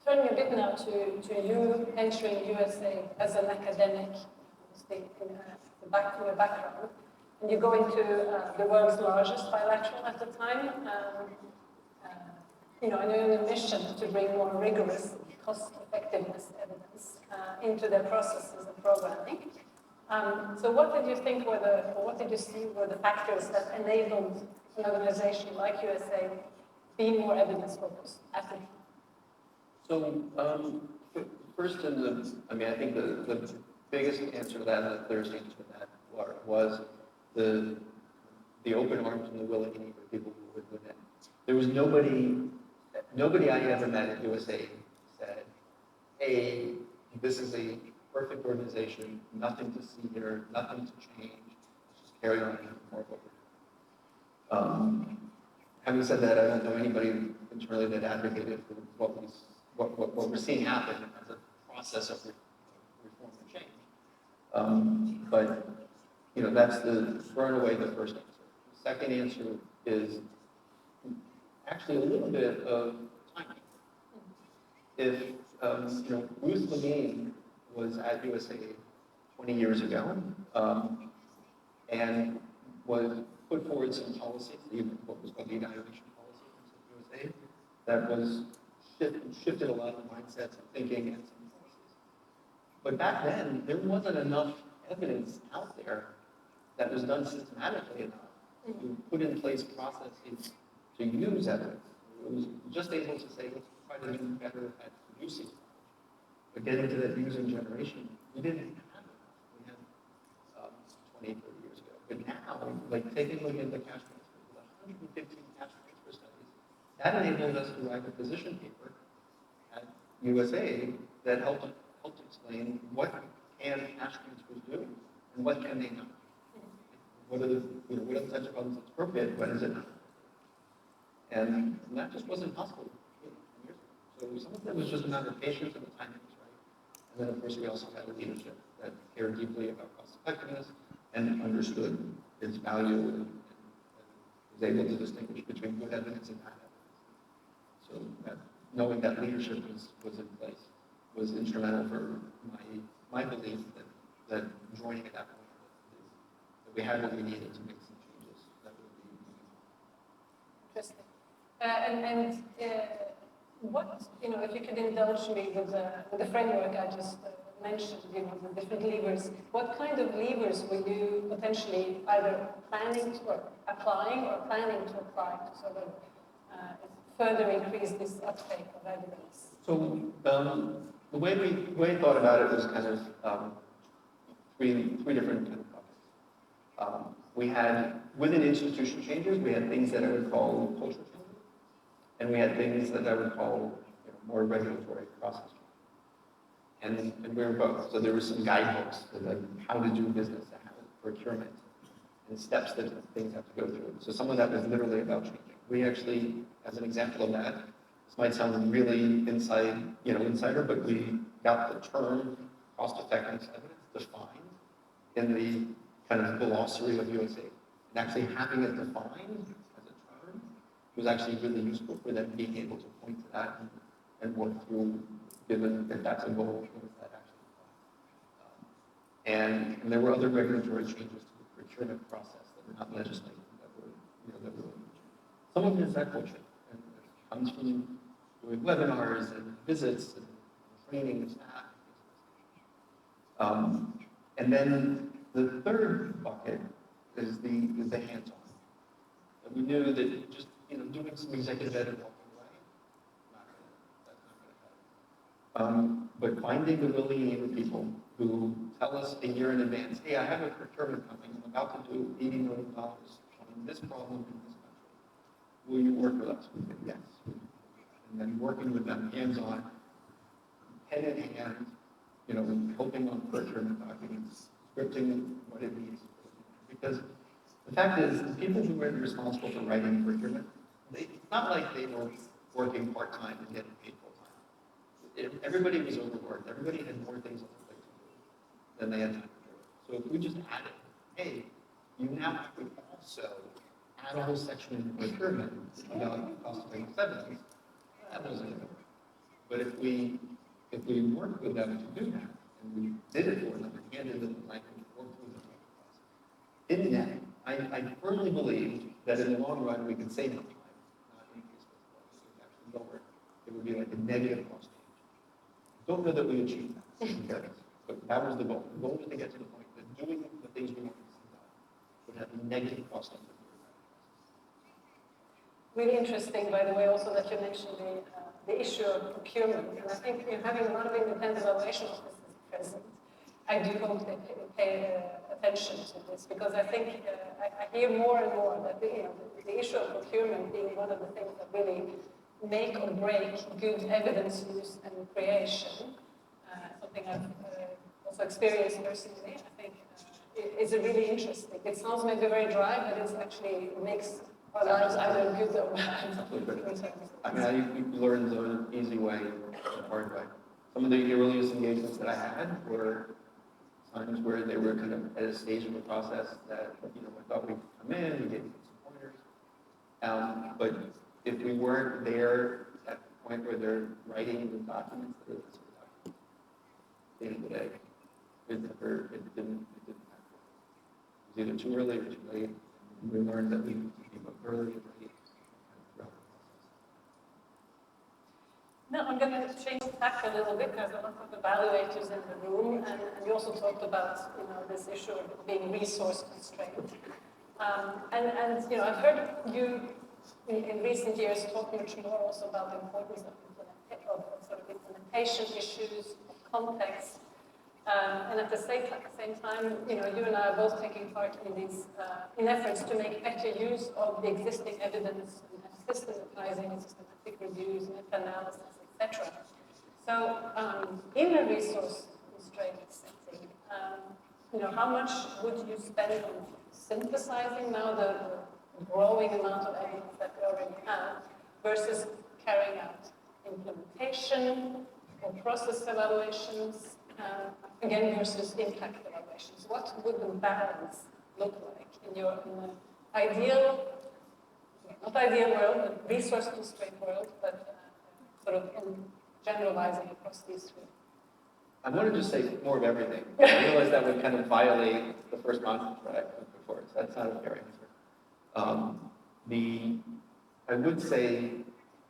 Turning a bit now to you entering USA as an academic, your background, and you go into the world's largest bilateral at the time, and you're on a mission to bring more rigorous cost-effectiveness evidence into their processes of programming. So what did you think what did you see were the factors that enabled an organization like USA be more evidence-focused at the time? So, first I think the biggest answer to that, and the clearest answer to that was the open arms and the willing and eager people who would within. There was nobody I ever met at USA said, hey, this is a perfect organization, nothing to see here, nothing to change, let's just carry on and more of what we're doing. Having said that, I don't know anybody internally that advocated for what we're seeing happen as a process of reform and change. But that's throwing away the first answer. The second answer is actually a little bit of timing. If Ruth Levine was at USA 20 years ago and was put forward some policies, what was called the evaluation policy at USA, that was shifted a lot of mindsets and thinking and some policies. But back then, there wasn't enough evidence out there that was done systematically enough to put in place processes to use evidence. It was just able to say, let's try to do better at producing knowledge. But getting to that using generation, we didn't have enough. We had 20, 30 years ago. But now, taking a look at the cash transfers, 115 cash transfer studies, that enabled us to write a position paper at USA that helped explain what can cash transfers do and what can they not. What are the types of problems that's appropriate, what is it not? And that just wasn't possible years ago. So some of it was just a matter of patience and the timing was right. And then, of course, we also had a leadership that cared deeply about cost effectiveness and understood its value and was able to distinguish between good evidence and bad evidence. So that, knowing that leadership was in place was instrumental for my belief that joining at that point, that we had what we needed to make some changes that would be Interesting. What, if you could indulge me with the framework I just mentioned, the different levers, what kind of levers were you potentially either planning to, or applying or planning to apply to sort of further increase this uptake of evidence? So the way we thought about it was kind of three different kind of buckets. We had, within institution changes, we had things that I would call cultural changes, and we had things that I would call more regulatory process changes. And we were both. So there were some guidebooks that like how to do business, how procurement, and steps that things have to go through. So some of that was literally about changing. We actually, as an example of that, this might sound really insider, but we got the term cost effectiveness evidence defined in the kind of glossary of USA. And actually having it defined as a term was actually really useful for them being able to point to that and work through, given that that's a goal, what does that actually apply? And there were other regulatory changes to the procurement process that were not legislative, that were some of it is that culture. And it comes from doing webinars and visits and training of staff. And then the third bucket is the hands-on. And we knew that just doing some executive ed and walking away, that's not going to happen. But finding the willing and able people who tell us a year in advance, hey, I have a procurement coming. I'm about to do $80 million on this problem in this country. Will you work with us? We said yes. And then working with them hands-on, head in hand, helping on procurement documents, scripting what it needs. Because the fact is, the people who were responsible for writing procurement, it's not like they were working part-time and getting paid full-time. Everybody was overworked. Everybody had more things on their plate to do than they had time to do. So if we just added, hey, you now have to also add a whole section in procurement about cost effective evidence, that wasn't going to work. But if we worked with them to do that, and we did it for them, and handed them the language, worked with them, in the end, I firmly believe that in the long run we could save them time, not increase the cost. It would actually lower. It would be like a negative cost change. Don't know that we achieved that, but that was the goal. The goal was to get to the point that doing the things we wanted to see done would have a negative cost on the Really interesting, by the way, also that you mentioned the issue of procurement. And I think having a lot of independent evaluation offices present, I do hope they pay attention to this, because I think I hear more and more that the issue of procurement being one of the things that really make or break good evidence use and creation, something I've also experienced personally, I think is really interesting. It sounds maybe very dry, but it actually makes our lives either good or bad. I mean, I learned the easy way, the hard way. Some of the earliest engagements that I had were times where they were kind of at a stage of the process that, I thought we'd come in, we gave them some pointers. But if we weren't there at the point where they're writing the documents, that are the sort of documents, at the end of the day, it didn't happen. It was either too early or too late. And we learned that we need to be both early and late throughout the process. Now I'm going to change tack a little bit, because a lot of evaluators in the room, and you also talked about this issue of being resource constrained. I've heard you in recent years talk much more also about the importance of sort of implementation issues, of context. And at the same time, you and I are both taking part in these in efforts to make better use of the existing evidence and systematizing and systematic reviews, meta-analysis, etc. So, in a resource-constrained setting, how much would you spend on synthesizing now the growing amount of evidence that we already have versus carrying out implementation or process evaluations, again, versus impact evaluations. What would the balance look like in an ideal, not ideal world, but resource-constrained world, but sort of in generalizing across these three? I want to just say more of everything. I realize that would kind of violate the first concept that I put before, so that's not a fair answer. I would say,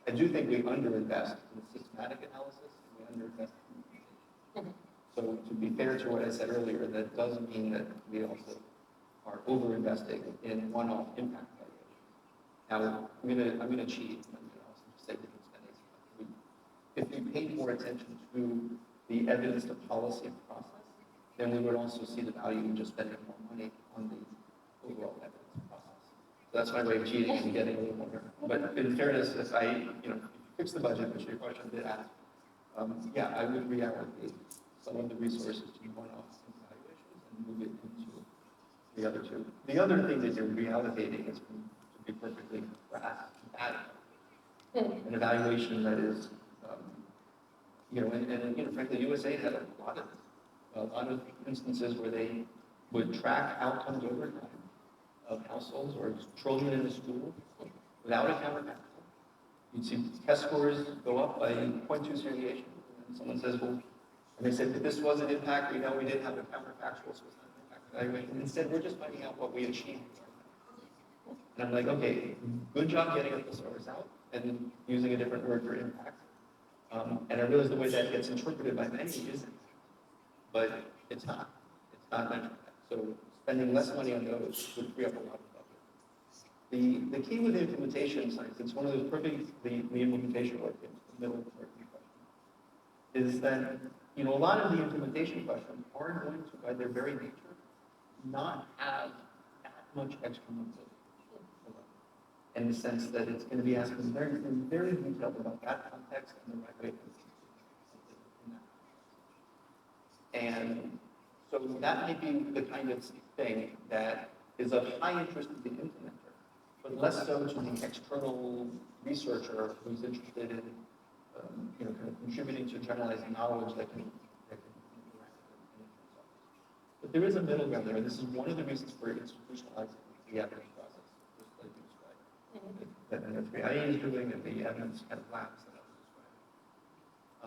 I do think we underinvest in systematic analysis, and we underinvest in implementation. So to be fair to what I said earlier, that doesn't mean that we also are over-investing in one-off impact evaluations. Now, I'm gonna cheat. I'm gonna also just say we can spend if we paid more attention to the evidence to policy process, then we would also see the value in just spending more money on the overall evidence process. So that's my way of cheating and getting a little more. But in fairness, if if you fix the budget, which your question did ask, yeah, I would reallocate some of the resources to one-off evaluations and move it into the other two. The other thing that you're reallocating is, to be perfectly crass, an evaluation that is, frankly, USA had a lot of instances where they would track outcomes over time of households or children in the school without a counterfactual. You'd see test scores go up by 0.2 variation, and someone says, well, and they said, but this was an impact, we know we didn't have a counterfactual, so it's not an impact evaluation. And instead, we're just finding out what we achieved. And I'm like, okay, good job getting the thesaurus out and using a different word for impact. And I realize the way that gets interpreted by many isn't, but it's not. It's not meant for that. So spending less money on those would free up a lot of budget. The key with implementation science, it's one of those perfect, the implementation work, in the middle of the question, is that, a lot of the implementation questions are going to, by their very nature, not have that much extra mobility. In the sense that it's going to be asking very detailed about that context and the right way to in that. And so that may be the kind of thing that is of high interest to the implementer, but less so to the external researcher who's interested in, kind of contributing to generalized knowledge that can interact with it. But there is a middle ground there, and this is one of the reasons for institutionalizing the evidence process, just like you described. That NFIA is doing, and the evidence kind of labs that I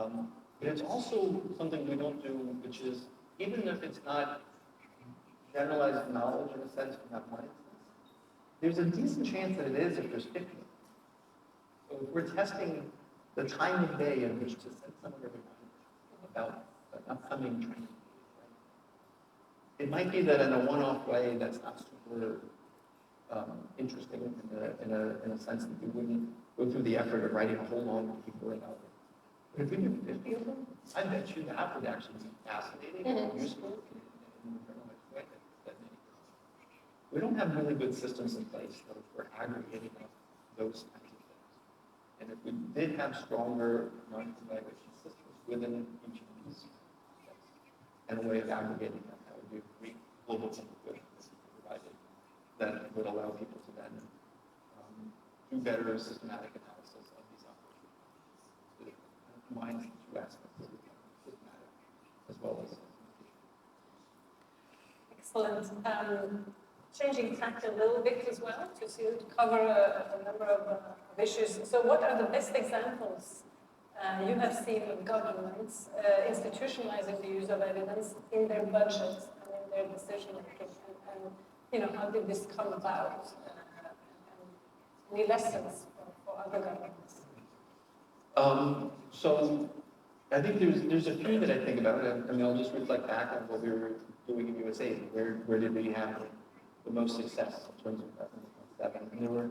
was describing. But it's also something we don't do, which is, even if it's not generalized knowledge in a sense from that one instance, there's a decent chance that it is if there's 50. So if we're testing the time of day in which to send someone a reminder about an upcoming training, it might be that in a one-off way that's not super interesting in a sense that you wouldn't go through the effort of writing a whole long paper about it. But if we do 50 of them, I bet you that would actually be fascinating and useful in a generalized way. We don't have really good systems in place though, for aggregating up those kinds of things. And if we did have stronger non-evaluation systems within each of these and a way of aggregating them, that would be a great global thing provided that would allow people to then do better systematic analysis of these operations. It combines the two aspects of systematic as well as Excellent. Changing tack a little bit as well to cover a number of issues. So what are the best examples you have seen of governments institutionalizing the use of evidence in their budgets and in their decision making? And how did this come about? And any lessons for other governments? So I think there's a few that I think about. I mean, I'll just reflect back on what we were doing in USA. Where did we have the most success in terms of that? And there were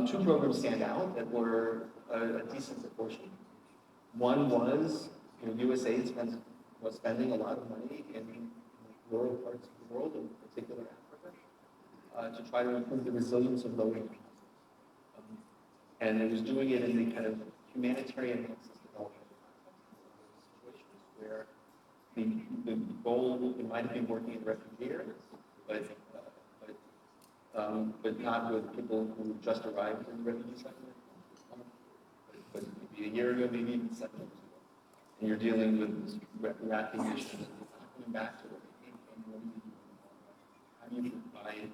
two programs stand out that were a decent proportion. One was, USA was spending a lot of money in rural parts of the world, in particular Africa, to try to improve the resilience of low-income households. And it was doing it in the kind of humanitarian nexus development situations where the goal, it might have been working in refugee areas, but but not with people who just arrived in refugee settlement, but maybe a year ago, maybe even 7 years ago. And you're dealing with this repatriation and coming back to where they came from. What do you do? How do you provide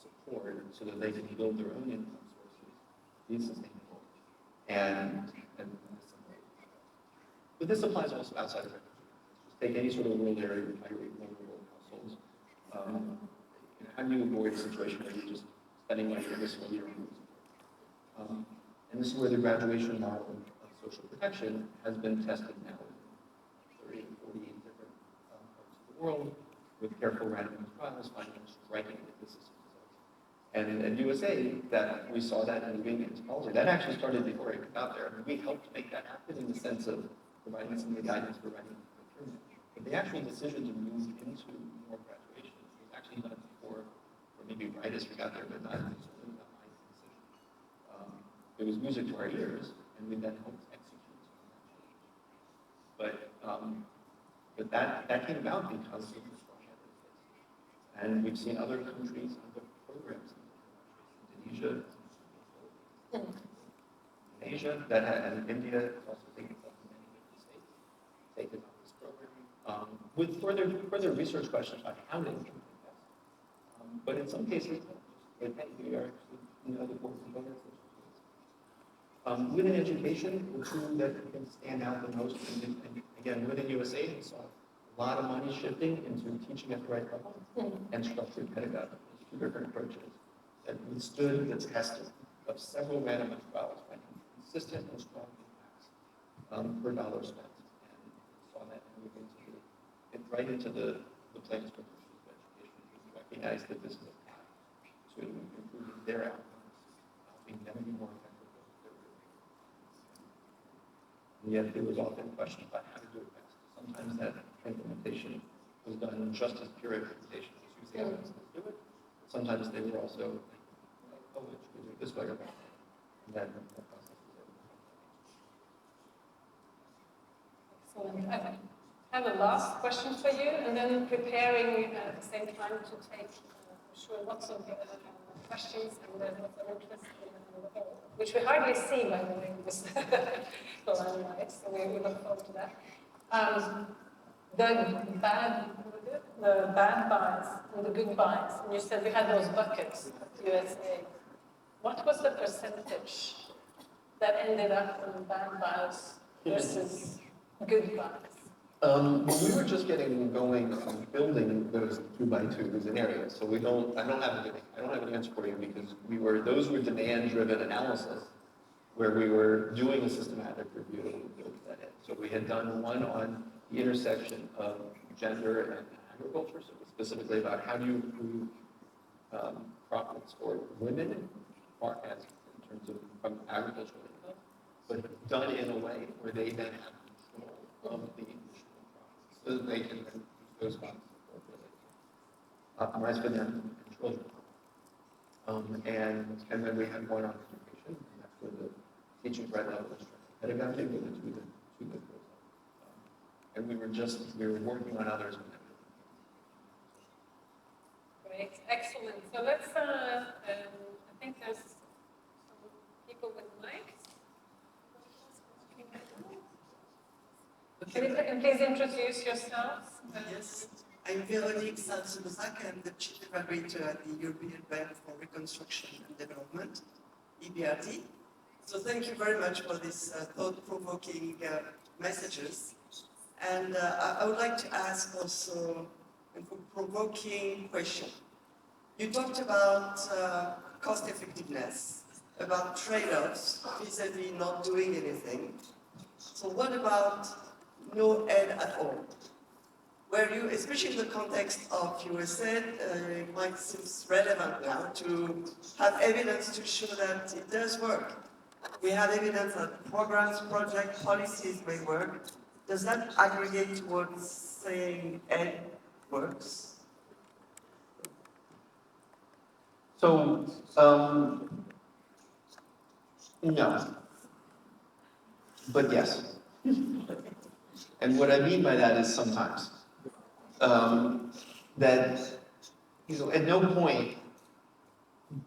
support so that they can build their own income sources, be sustainable, and but this applies also outside of refugee. Just take any sort of rural area, retiree, vulnerable households. How do you avoid a situation where you're just spending money every single year on food support? And this is where the graduation model of social protection has been tested now in 30 and 48 different parts of the world with careful randomized trials, finding striking efficacy results. And at USA, that we saw that moving into policy. That actually started before I got there. I mean, we helped make that happen in the sense of providing some of the guidance for writing procurement. But the actual decision to move into more graduation was actually done before, or maybe right as we got there, but not certainly not my decision. It was music to our ears, and we then helped execute on that change. But that came about because of the strong evidence. And we've seen other countries, other programs, Indonesia, Asia, that had, and India has also taken up in many different states, taken up this program, with further research questions about how to implement that. But in some cases, hey, we are actually the important components. Within education, the two that can stand out the most, and again, within USA, we saw a lot of money shifting into teaching at the right level and structured pedagogy. There's two different approaches that withstood the test of several randomized trials, finding consistent and strong impacts per dollar spent. And we saw that move right into the plans for education. We recognize that this is a path to improving their outcomes, helping them be more effective. And yet there was often questions about how to do it best. Sometimes that implementation was done just as pure implementation, just use the evidence to do it. Sometimes they were also like, oh, we do it this way or that. And then the process was over. Excellent. I have a last question for you, and then preparing at the same time to take, I'm sure, lots of questions and lots of interest in the whole, which we hardly see, by the way, in this limelight, so we look forward to that. The bad buys and the good buys, and you said we had those buckets at USA. What was the percentage that ended up in bad buys versus good buys? We were just getting going on building those 2x2s in areas, so I don't have an answer for you because those were demand-driven analysis where we were doing a systematic review of that in. So we had done one on the intersection of gender and agriculture, so specifically about how do you improve profits for women as in terms of from agricultural income, but done in a way where they then have control of the additional profits, so that they can then use those funds to optimize for them and children. And then we had one on education, and that's where the teaching right level is pedagogy with the two good goals. And we were working on others. Great, excellent. So let's, I think there's some people with mics. Can you please introduce yourselves? Yes, I'm Véronique Salsouzac. I'm the Chief Evaluator at the European Bank for Reconstruction and Development, EBRD. So thank you very much for this thought-provoking messages. And I would like to ask also a provoking question. You talked about cost effectiveness, about trade-offs vis-a-vis not doing anything. So what about no aid at all? Where you, especially in the context of USA, it might seem relevant now to have evidence to show that it does work. We have evidence that programs, projects, policies may work. Does that aggregate towards saying aid works? So, no. But yes. And what I mean by that is sometimes. That, at no point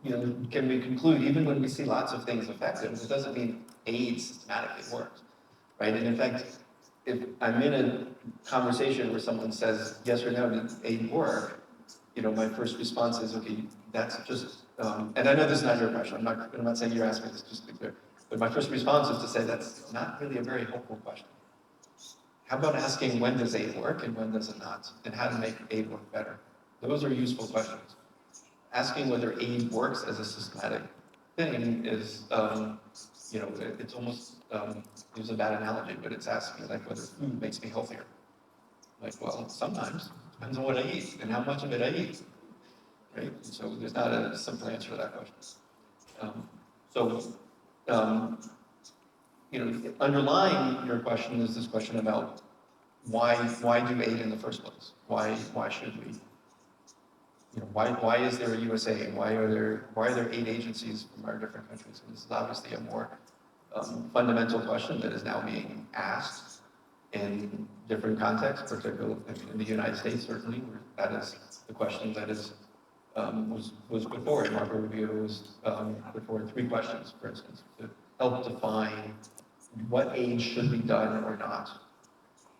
can we conclude, even when we see lots of things effective, it doesn't mean aid systematically works, right? And in fact, if I'm in a conversation where someone says, yes or no, does aid work? My first response is, okay, that's just, and I know this is not your question, I'm not saying you're asking this, just to be clear, but my first response is to say that's not really a very helpful question. How about asking when does aid work and when does it not, and how to make aid work better? Those are useful questions. Asking whether aid works as a systematic thing is, it's almost, it was a bad analogy, but it's asking like whether food makes me healthier. Like, well, sometimes, depends on what I eat and how much of it I eat, right? So there's not a simple answer to that question. Underlying your question is this question about why do aid in the first place? Why should we? Why is there a USA? Why are there aid agencies from our different countries? And this is obviously a more fundamental question that is now being asked in different contexts, particularly in the United States, certainly, where that is the question that is was put forward. Marco Rubio was put forward 3 questions, for instance, to help define what aid should be done or not.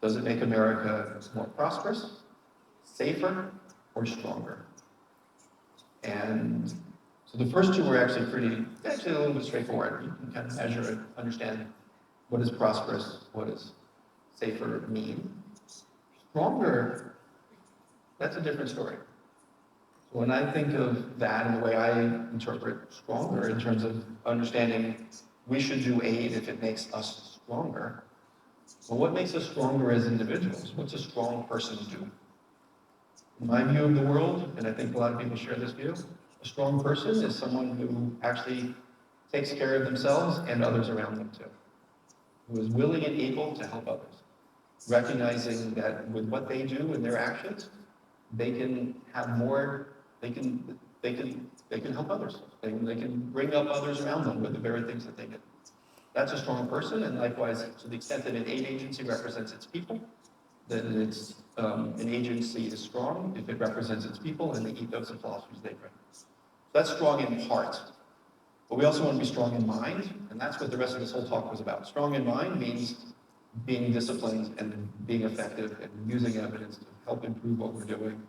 Does it make America more prosperous, safer, or stronger? And so the first 2 were actually a little bit straightforward. You can kind of measure and understand what is prosperous, what does safer mean. Stronger, that's a different story. So when I think of that and the way I interpret stronger in terms of understanding we should do aid if it makes us stronger, well, what makes us stronger as individuals? What's a strong person do? In my view of the world, and I think a lot of people share this view, a strong person is someone who actually takes care of themselves and others around them too, who is willing and able to help others, recognizing that with what they do and their actions, they can have more, they can help others. They can bring up others around them with the very things that they do. That's a strong person, and likewise, to the extent that an aid agency represents its people, then it's an agency is strong if it represents its people and the ethos and philosophies they bring. So that's strong in heart. But we also want to be strong in mind, and that's what the rest of this whole talk was about. Strong in mind means being disciplined and being effective and using evidence to help improve what we're doing,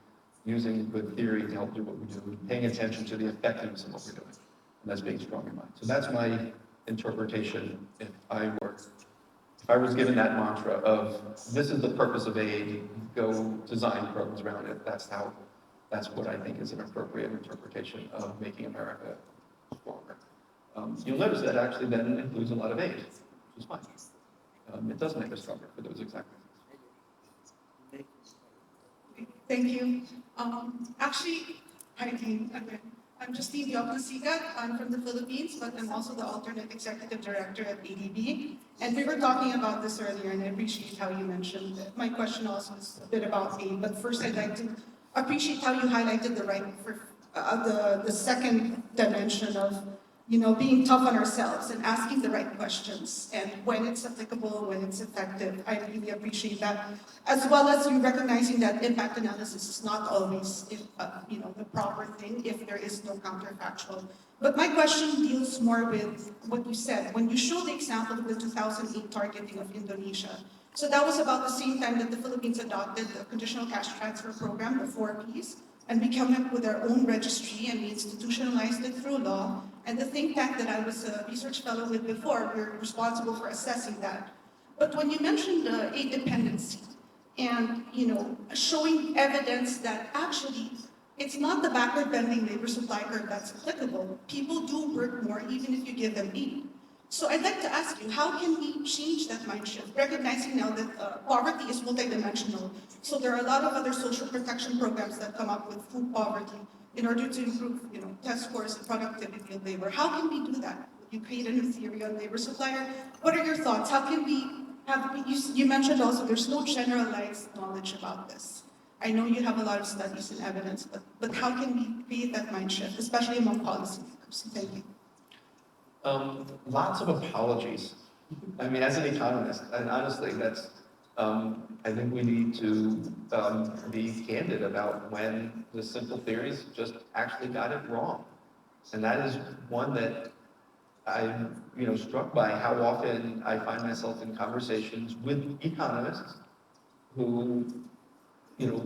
using good theory to help do what we're doing, paying attention to the effectiveness of what we're doing. And that's being strong in mind. So that's my interpretation if I was given that mantra of this is the purpose of aid, go design programs around it. That's what I think is an appropriate interpretation of making America stronger. You'll notice that actually then includes a lot of aid, which is fine. It does make us stronger for those exact reasons. Thank you. Actually, hi Dean, again. I'm Justine Dioclasigat. I'm from the Philippines, but I'm also the alternate executive director at ADB. And we were talking about this earlier, and I appreciate how you mentioned it. My question also is a bit about aid, but first I'd like to appreciate how you highlighted the second dimension of being tough on ourselves and asking the right questions, and when it's applicable, when it's effective. I really appreciate that, as well as you recognizing that impact analysis is not always, the proper thing if there is no counterfactual. But my question deals more with what you said when you show the example of the 2008 targeting of Indonesia. So that was about the same time that the Philippines adopted the conditional cash transfer program, the 4Ps, and we came up with our own registry and we institutionalized it through law. And the think tank that I was a research fellow with before, we're responsible for assessing that. But when you mentioned aid dependency and showing evidence that actually it's not the backward bending labor supply curve that's applicable, people do work more even if you give them aid. So I'd like to ask you, how can we change that mind shift, recognizing now that poverty is multidimensional? So there are a lot of other social protection programs that come up with food poverty in order to improve, test scores and productivity of labor. How can we do that? You create a new theory on labor supplier. What are your thoughts? How can we have? You mentioned also there's no generalized knowledge about this. I know you have a lot of studies and evidence, but how can we create that mind shift, especially among policymakers? Thank you. Lots of apologies. I mean, as an economist, and honestly, that's, I think we need to be candid about when the simple theories just actually got it wrong. And that is one that I'm, struck by how often I find myself in conversations with economists who,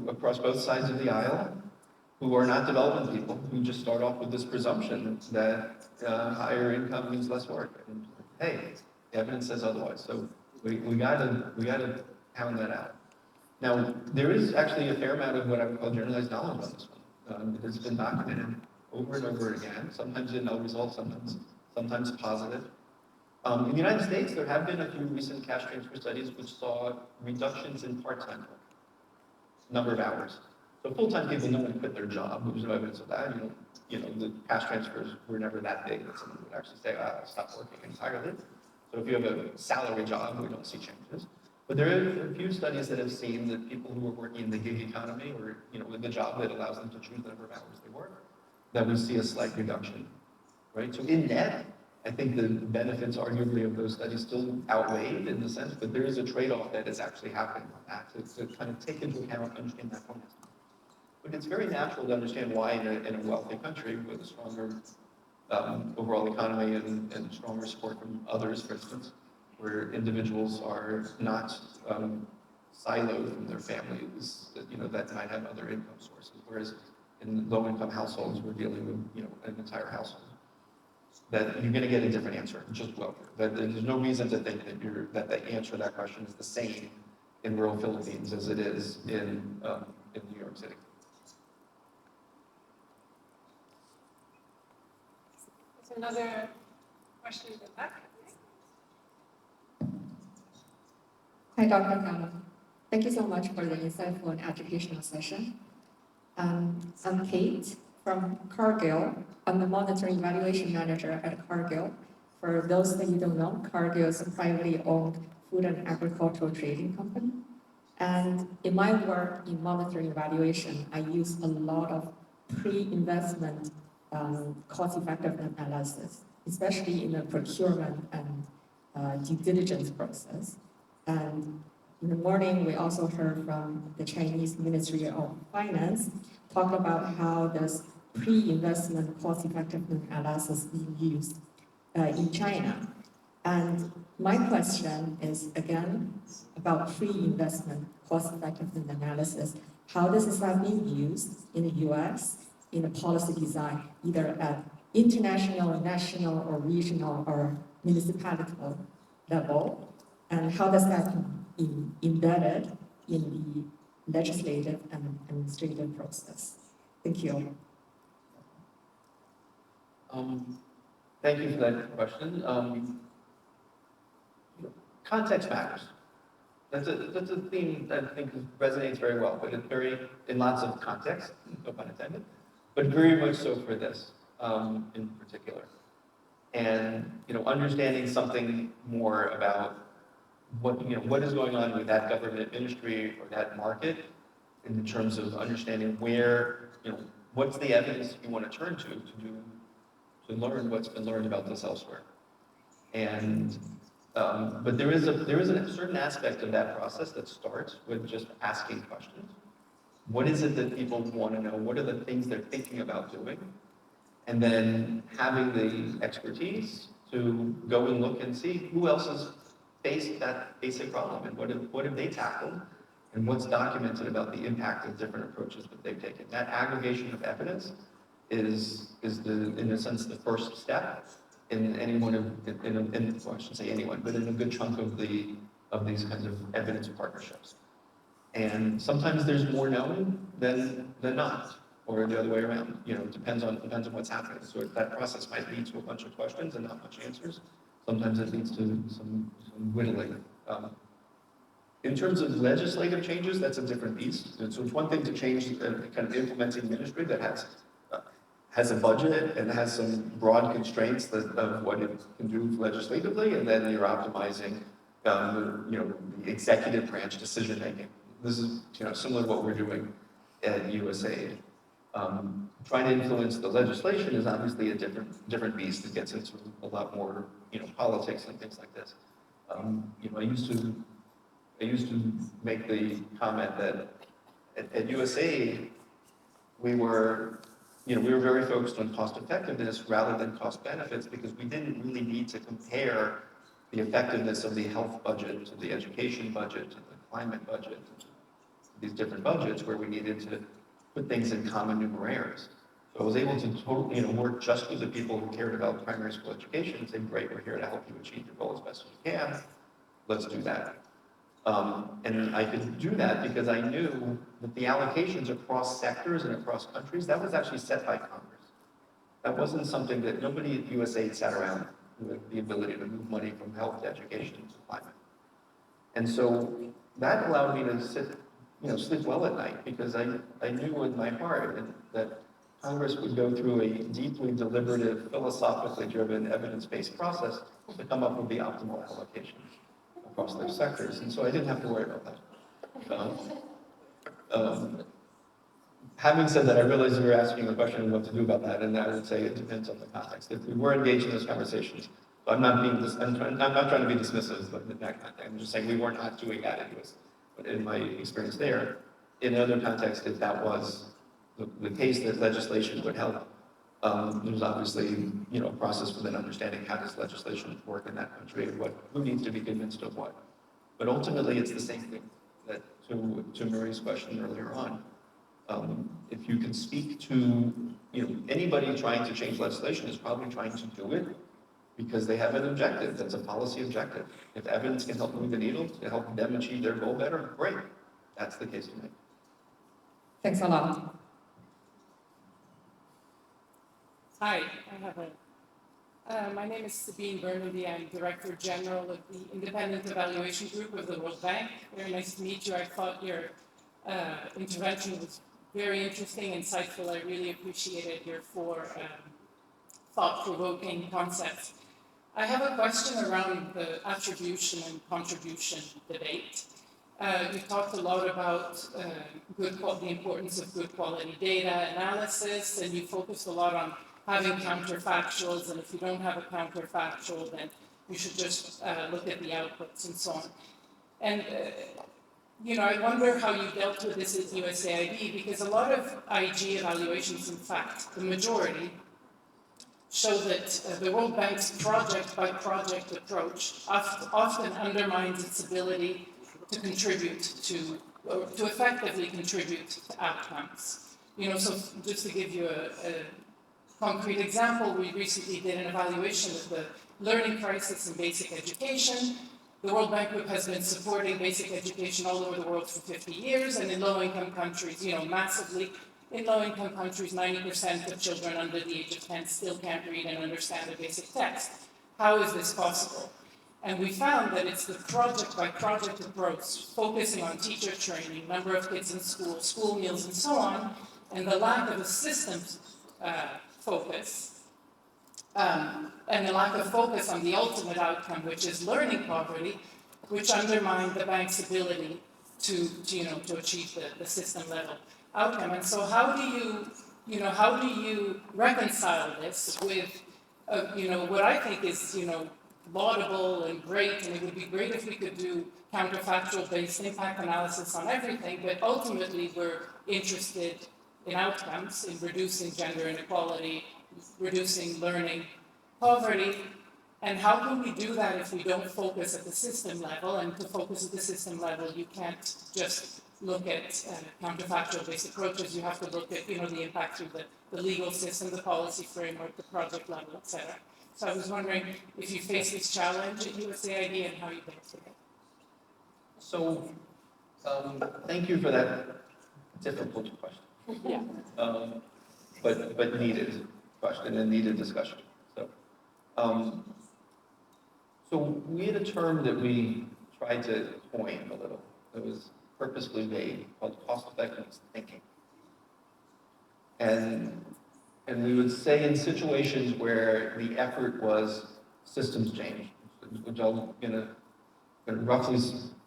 across both sides of the aisle, who are not development people, who just start off with this presumption that higher income means less work. And hey, the evidence says otherwise. So we gotta pound that out. Now, there is actually a fair amount of what I would call generalized knowledge on this one. It's been documented over and over again, sometimes in no results, sometimes positive. In the United States, there have been a few recent cash transfer studies which saw reductions in part-time work, number of hours. So full-time people, no one quit their job. There's no evidence of that. The cash transfers were never that big that someone would actually say, I stopped working entirely. So if you have a salary job, we don't see changes. But there are a few studies that have seen that people who are working in the gig economy or, with the job that allows them to choose the number of hours they work, that we see a slight reduction, right? So in net, I think the benefits arguably of those studies still outweighed in the sense, but there is a trade-off that is actually happening on that to kind of take into account, understand that point. But it's very natural to understand why in a wealthy country with a stronger overall economy and stronger support from others, for instance, where individuals are not siloed from their families, that might have other income sources. Whereas in low-income households, we're dealing with, an entire household. That you're going to get a different answer, just welfare. That there's no reason to think that the answer to that question is the same in rural Philippines as it is in New York City. There's another question in the back. Hi, Dr. Karlan. Thank you so much for the insightful and educational session. I'm Kate from Cargill. I'm the monitoring evaluation manager at Cargill. For those that you don't know, Cargill is a privately owned food and agricultural trading company. And in my work in monitoring evaluation, I use a lot of pre-investment cost-effectiveness analysis, especially in the procurement and due diligence process. And in the morning, we also heard from the Chinese Ministry of Finance talk about how this pre-investment cost-effectiveness analysis being used in China. And my question is, again, about pre-investment cost-effectiveness analysis. How is that being used in the US in the policy design, either at international, national, or regional, or municipality level? And how does that be embedded in the legislative and administrative process? Thank you. Thank you for that question. Context matters. That's a theme that I think resonates very well, but it's very, in lots of contexts, no pun intended, but very much so for this in particular. And, understanding something more about what is going on with that government ministry or that market in terms of understanding where, what's the evidence you want to turn to learn what's been learned about this elsewhere. And but there is a certain aspect of that process that starts with just asking questions. What is it that people want to know? What are the things they're thinking about doing? And then having the expertise to go and look and see who else has faced that basic problem and what have they tackled and what's documented about the impact of different approaches that they've taken. That aggregation of evidence is in a sense the first step in any one of well, I shouldn't say anyone, but in a good chunk of these kinds of evidence partnerships. And sometimes there's more known than not, or the other way around. It depends on what's happening. So that process might lead to a bunch of questions and not much answers. Sometimes it leads to some whittling. In terms of legislative changes, that's a different beast. So it's one thing to change kind of implementing ministry that has a budget and has some broad constraints of what it can do legislatively, and then you're optimizing the executive branch decision making. This is similar to what we're doing at USAID. Trying to influence the legislation is obviously a different beast. It gets into a lot more politics and things like this. I used to make the comment that at USAID we were we were very focused on cost effectiveness rather than cost benefits because we didn't really need to compare the effectiveness of the health budget to the education budget to the climate budget, these different budgets where we needed to put things in common numerators. So I was able to work just with the people who cared about primary school education and say, great, we're here to help you achieve your goal as best as you can. Let's do that. And I could do that because I knew that the allocations across sectors and across countries, that was actually set by Congress. That wasn't something that nobody at USAID sat around with the ability to move money from health to education to climate. And so that allowed me to sleep well at night because I knew in my heart that Congress would go through a deeply deliberative, philosophically driven, evidence-based process to come up with the optimal allocation across their sectors. And so I didn't have to worry about that. Having said that, I realize you were asking a question of what to do about that, and I would say it depends on the context. If we were engaged in those conversations, I'm not trying to be dismissive of that context. I'm just saying we were not doing that in US. But in my experience there, in other contexts, if that was the case, that legislation would help. There's obviously, a process for then understanding how does legislation work in that country and who needs to be convinced of what. But ultimately, it's the same thing that to Marie's question earlier on. If you can speak to, anybody trying to change legislation is probably trying to do it because they have an objective. That's a policy objective. If evidence can help move the needle to help them achieve their goal better, great. That's the case to make. Thanks a lot. Hi, my name is Sabine Burnaby. I'm Director General of the Independent Evaluation Group of the World Bank. Very nice to meet you. I thought your intervention was very interesting, insightful. I really appreciated your four thought-provoking concepts. I have a question around the attribution and contribution debate. You talked a lot about the importance of good quality data analysis, and you focused a lot on having counterfactuals, and if you don't have a counterfactual, then you should just look at the outputs and so on. And I wonder how you dealt with this at USAID, because a lot of IG evaluations, in fact, the majority, show that the World Bank's project-by-project approach often undermines its ability to to effectively contribute to outcomes. So just to give you a concrete example, we recently did an evaluation of the learning crisis in basic education. The World Bank Group has been supporting basic education all over the world for 50 years, and in low-income countries, massively. In low-income countries, 90% of children under the age of 10 still can't read and understand a basic text. How is this possible? And we found that it's the project-by-project approach, focusing on teacher training, number of kids in school meals, and so on, and the lack of a systems focus, and the lack of focus on the ultimate outcome, which is learning poverty, which undermine the bank's ability to achieve the system level outcome. And so how do you reconcile this with, what I think is, laudable and great, and it would be great if we could do counterfactual-based impact analysis on everything, but ultimately we're interested in outcomes, in reducing gender inequality, reducing learning poverty, and how can we do that if we don't focus at the system level? And to focus at the system level, you can't just look at counterfactual-based approaches. You have to look at, the impact through the legal system, the policy framework, the project level, et cetera. So I was wondering if you face this challenge at USAID and how you dealt with it. So, thank you for that difficult question. Yeah. But needed question and needed discussion. So we had a term that we tried to coin a little. It was purposely vague, called cost-effectiveness thinking. And we would say in situations where the effort was systems change, which I'm gonna roughly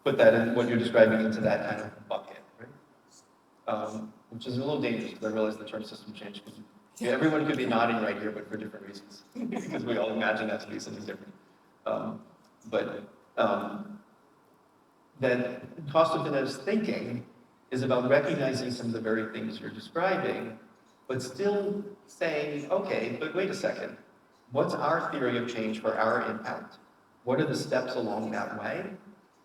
put that in what you're describing into that kind of bucket, right? Which is a little dangerous because I realize the term system change, because everyone could be nodding right here, but for different reasons, because we all imagine that to be something different. Then cost-effectiveness thinking is about recognizing some of the very things you're describing but still saying, okay, but wait a second, what's our theory of change for our impact? What are the steps along that way?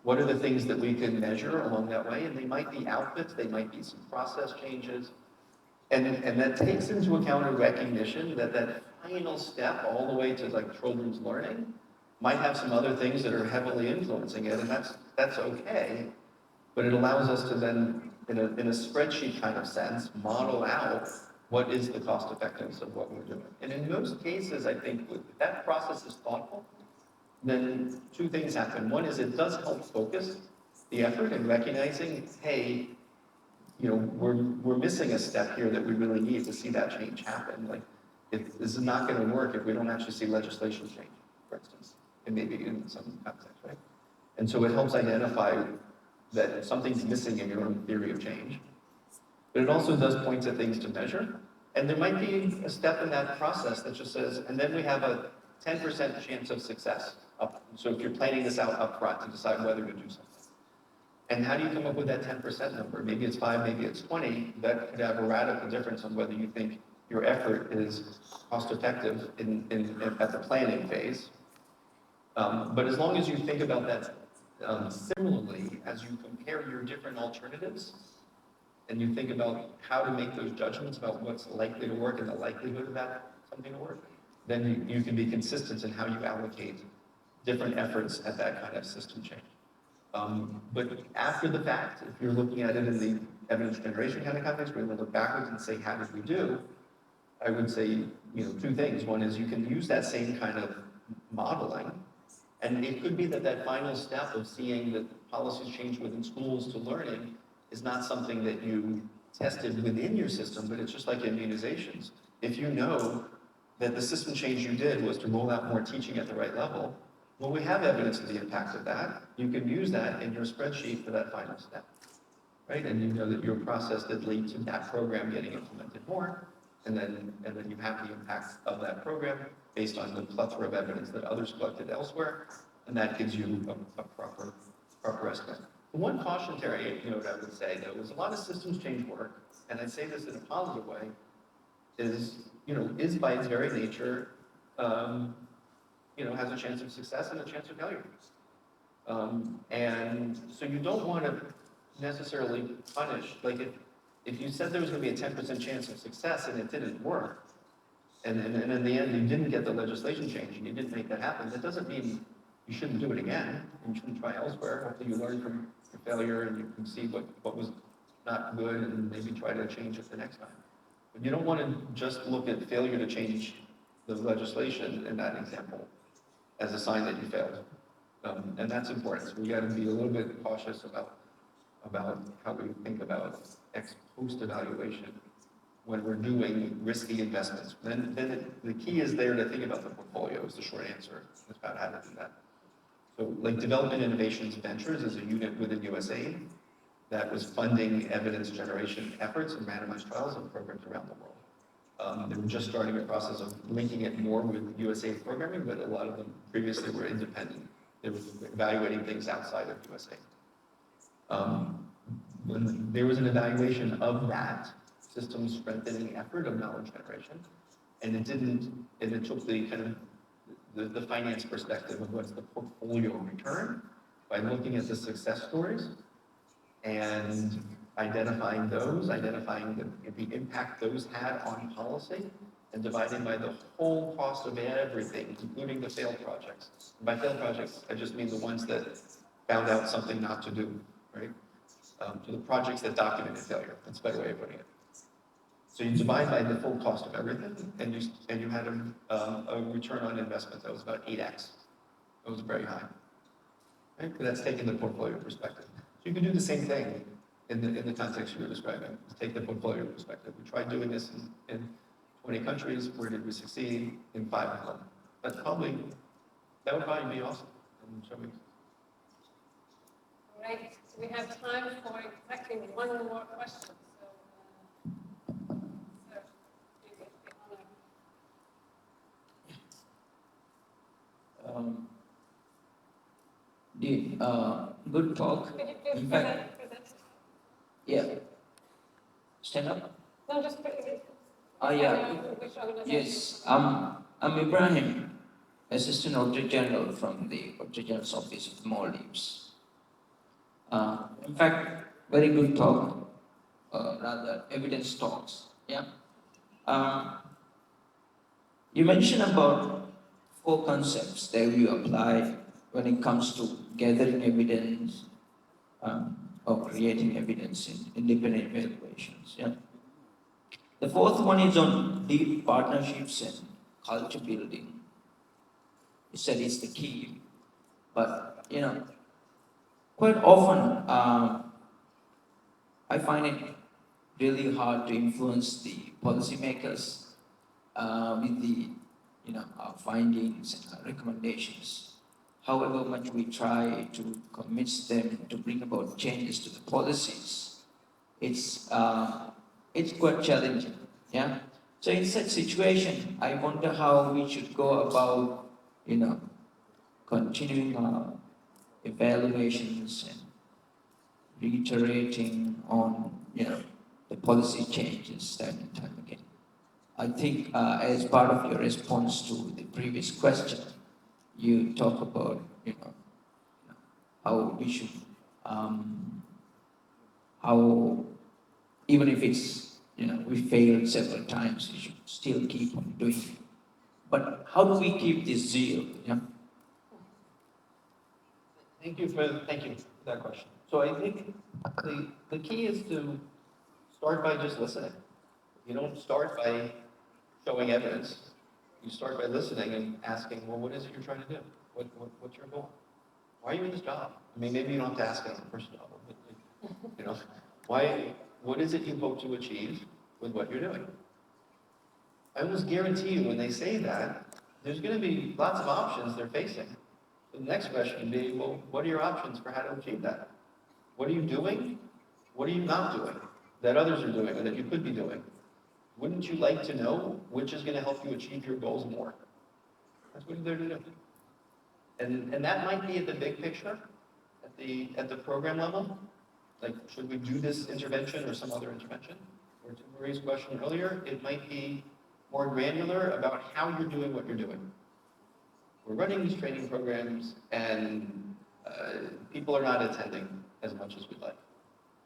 What are the things that we can measure along that way? And they might be outputs, they might be some process changes. And that takes into account a recognition that that final step all the way to like children's learning might have some other things that are heavily influencing it, and that's okay. But it allows us to then, in a spreadsheet kind of sense, model out what is the cost effectiveness of what we're doing. And in most cases, I think if that process is thoughtful, then two things happen. One is it does help focus the effort in recognizing, hey, you know, we're missing a step here that we really need to see that change happen. Like, this is not going to work if we don't actually see legislation change, for instance, and maybe in some context, right? And so it helps identify that something's missing in your own theory of change. But it also does point to things to measure. And there might be a step in that process that just says, and then we have a 10% chance of success. So if you're planning this out up front to decide whether to do something. And how do you come up with that 10% number? Maybe it's 5, maybe it's 20. That could have a radical difference on whether you think your effort is cost effective at the planning phase. But as long as you think about that similarly, as you compare your different alternatives, and you think about how to make those judgments about what's likely to work and the likelihood of that something to work, then you can be consistent in how you allocate different efforts at that kind of system change. But after the fact, if you're looking at it in the evidence generation kind of context, we're going to look backwards and say, how did we do? I would say, you know, two things. One is you can use that same kind of modeling, and it could be that that final step of seeing that policies change within schools to learning is not something that you tested within your system, but it's just like immunizations. If you know that the system change you did was to roll out more teaching at the right level, well, we have evidence of the impact of that. You can use that in your spreadsheet for that final step, right? And you know that your process did lead to that program getting implemented more, and then you have the impact of that program based on the plethora of evidence that others collected elsewhere, and that gives you a proper estimate. The one cautionary note I would say, though, is a lot of systems change work, and I say this in a positive way, is by its very nature, has a chance of success and a chance of failure. And so you don't want to necessarily punish, like if you said there was going to be a 10% chance of success and it didn't work, and in the end you didn't get the legislation change and you didn't make that happen, that doesn't mean you shouldn't do it again, and you shouldn't try elsewhere. Hopefully you learn from your failure and you can see what was not good and maybe try to change it the next time. But you don't want to just look at failure to change the legislation in that example as a sign that you failed. And that's important. So we got to be a little bit cautious about how we think about ex post evaluation when we're doing risky investments. Then the key is there to think about the portfolio is the short answer. It's about how to do that. So like Development Innovations Ventures is a unit within USAID that was funding evidence generation efforts and randomized trials and programs around the world. They were just starting a process of linking it more with USAID programming, but a lot of them previously were independent. They were evaluating things outside of USAID. When there was an evaluation of that system strengthening effort of knowledge generation, and it took the kind of the finance perspective of what's the portfolio return by looking at the success stories and identifying the impact those had on policy and dividing by the whole cost of everything, including the failed projects. And by failed projects, I just mean the ones that found out something not to do, right? To the projects that documented failure. That's a better way of putting it. So you divide by the full cost of everything, and you had a return on investment that was about 8x. It was very high. Right? But that's taking the portfolio perspective. So you can do the same thing in the context you were describing. Take the portfolio perspective. We tried doing this in 20 countries. Where did we succeed? In 5 of them. That would probably be awesome. All right. So we have time for exactly one more question. So, sir, you get the honor. Dean, good talk. Could you please In fact, present? yeah. Stand up. No, just put it. Yeah. Which organization? Yes, I'm Ibrahim, Assistant Auditor General from the Auditor General's Office of Maldives. In fact, very good talk, rather evidence talks. Yeah. Um, you mentioned about 4 concepts that you apply when it comes to gathering evidence or creating evidence in independent evaluations. Yeah. The fourth one is on deep partnerships and culture building. You said it's the key, but quite often I find it really hard to influence the policymakers with the our findings and our recommendations. However much we try to convince them to bring about changes to the policies, it's quite challenging. Yeah. So in such situation, I wonder how we should go about, continuing our evaluations and reiterating on, the policy changes time and time again. I think as part of your response to the previous question, you talk about, how we should, how even if it's, we failed several times, we should still keep on doing it. But how do we keep this zeal? Yeah? Thank you for that question. So I think the key is to start by just listening. You don't start by showing evidence. You start by listening and asking, well, what is it you're trying to do? What's your goal? Why are you in this job? I mean, maybe you don't have to ask it on the first job, but what is it you hope to achieve with what you're doing? I almost guarantee you when they say that, there's going to be lots of options they're facing. The next question would be, well, what are your options for how to achieve that? What are you doing? What are you not doing that others are doing or that you could be doing? Wouldn't you like to know which is going to help you achieve your goals more? That's what you're there to do. And that might be at the big picture, at the program level. Like, should we do this intervention or some other intervention? Or to Marie's question earlier, it might be more granular about how you're doing what you're doing. We're running these training programs and people are not attending as much as we'd like.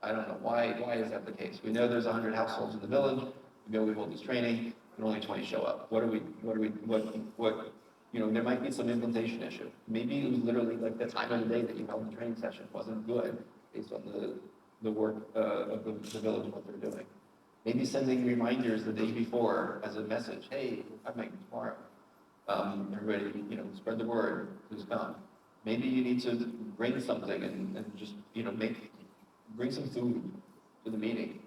I don't know why is that the case? We know there's 100 households in the village. We go, we hold this training, and only 20 show up. What there might be some implementation issue. Maybe it was literally like the time of the day that you held the training session wasn't good based on the work of the village and what they're doing. Maybe sending reminders the day before as a message, hey, we're coming tomorrow. Everybody, spread the word, please come. Maybe you need to bring something and just, bring some food to the meeting.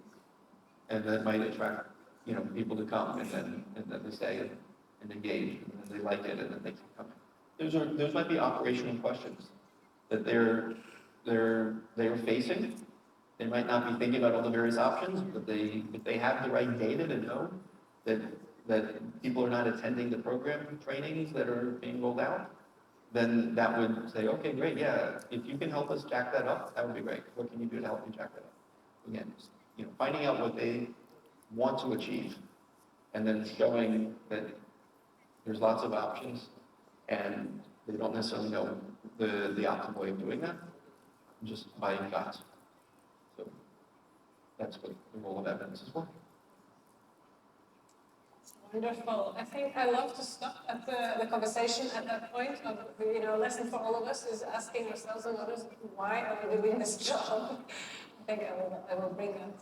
And that might attract, people to come and then they stay and engage and then they like it and then they keep coming. Those might be operational questions that they're facing. They might not be thinking about all the various options, but if they have the right data to know that people are not attending the program trainings that are being rolled out, then that would say, okay, great, yeah, if you can help us jack that up, that would be great. What can you do to help me jack that up? Again, finding out what they want to achieve and then showing that there's lots of options and they don't necessarily know the optimal way of doing that, just by gut. So that's what the role of evidence is for. Wonderful. I think I love to stop at the conversation at that point of, lesson for all of us is asking ourselves and others, why are we doing this job? I think I will bring that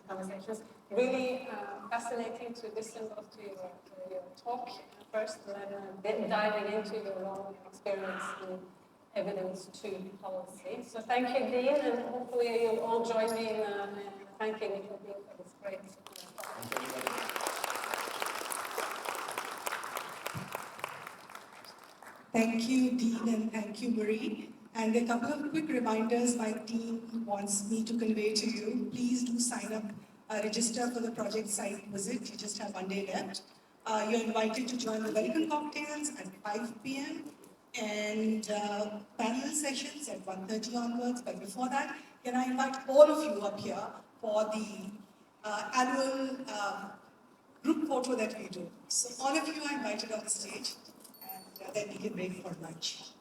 conversations. Really fascinating to listen both to your talk first and then diving into your own experience in evidence to policy. So thank you, Dean, and hopefully you'll all join me in thanking Dean for this great talk. Thank you, Dean, and thank you, Marie. And a couple of quick reminders my team wants me to convey to you. Please do sign up, register for the project site visit. You just have one day left. You're invited to join the welcome cocktails at 5 p.m. and panel sessions at 1:30 onwards. But before that, can I invite all of you up here for the annual group photo that we do. So all of you are invited on the stage, and then we can break for lunch.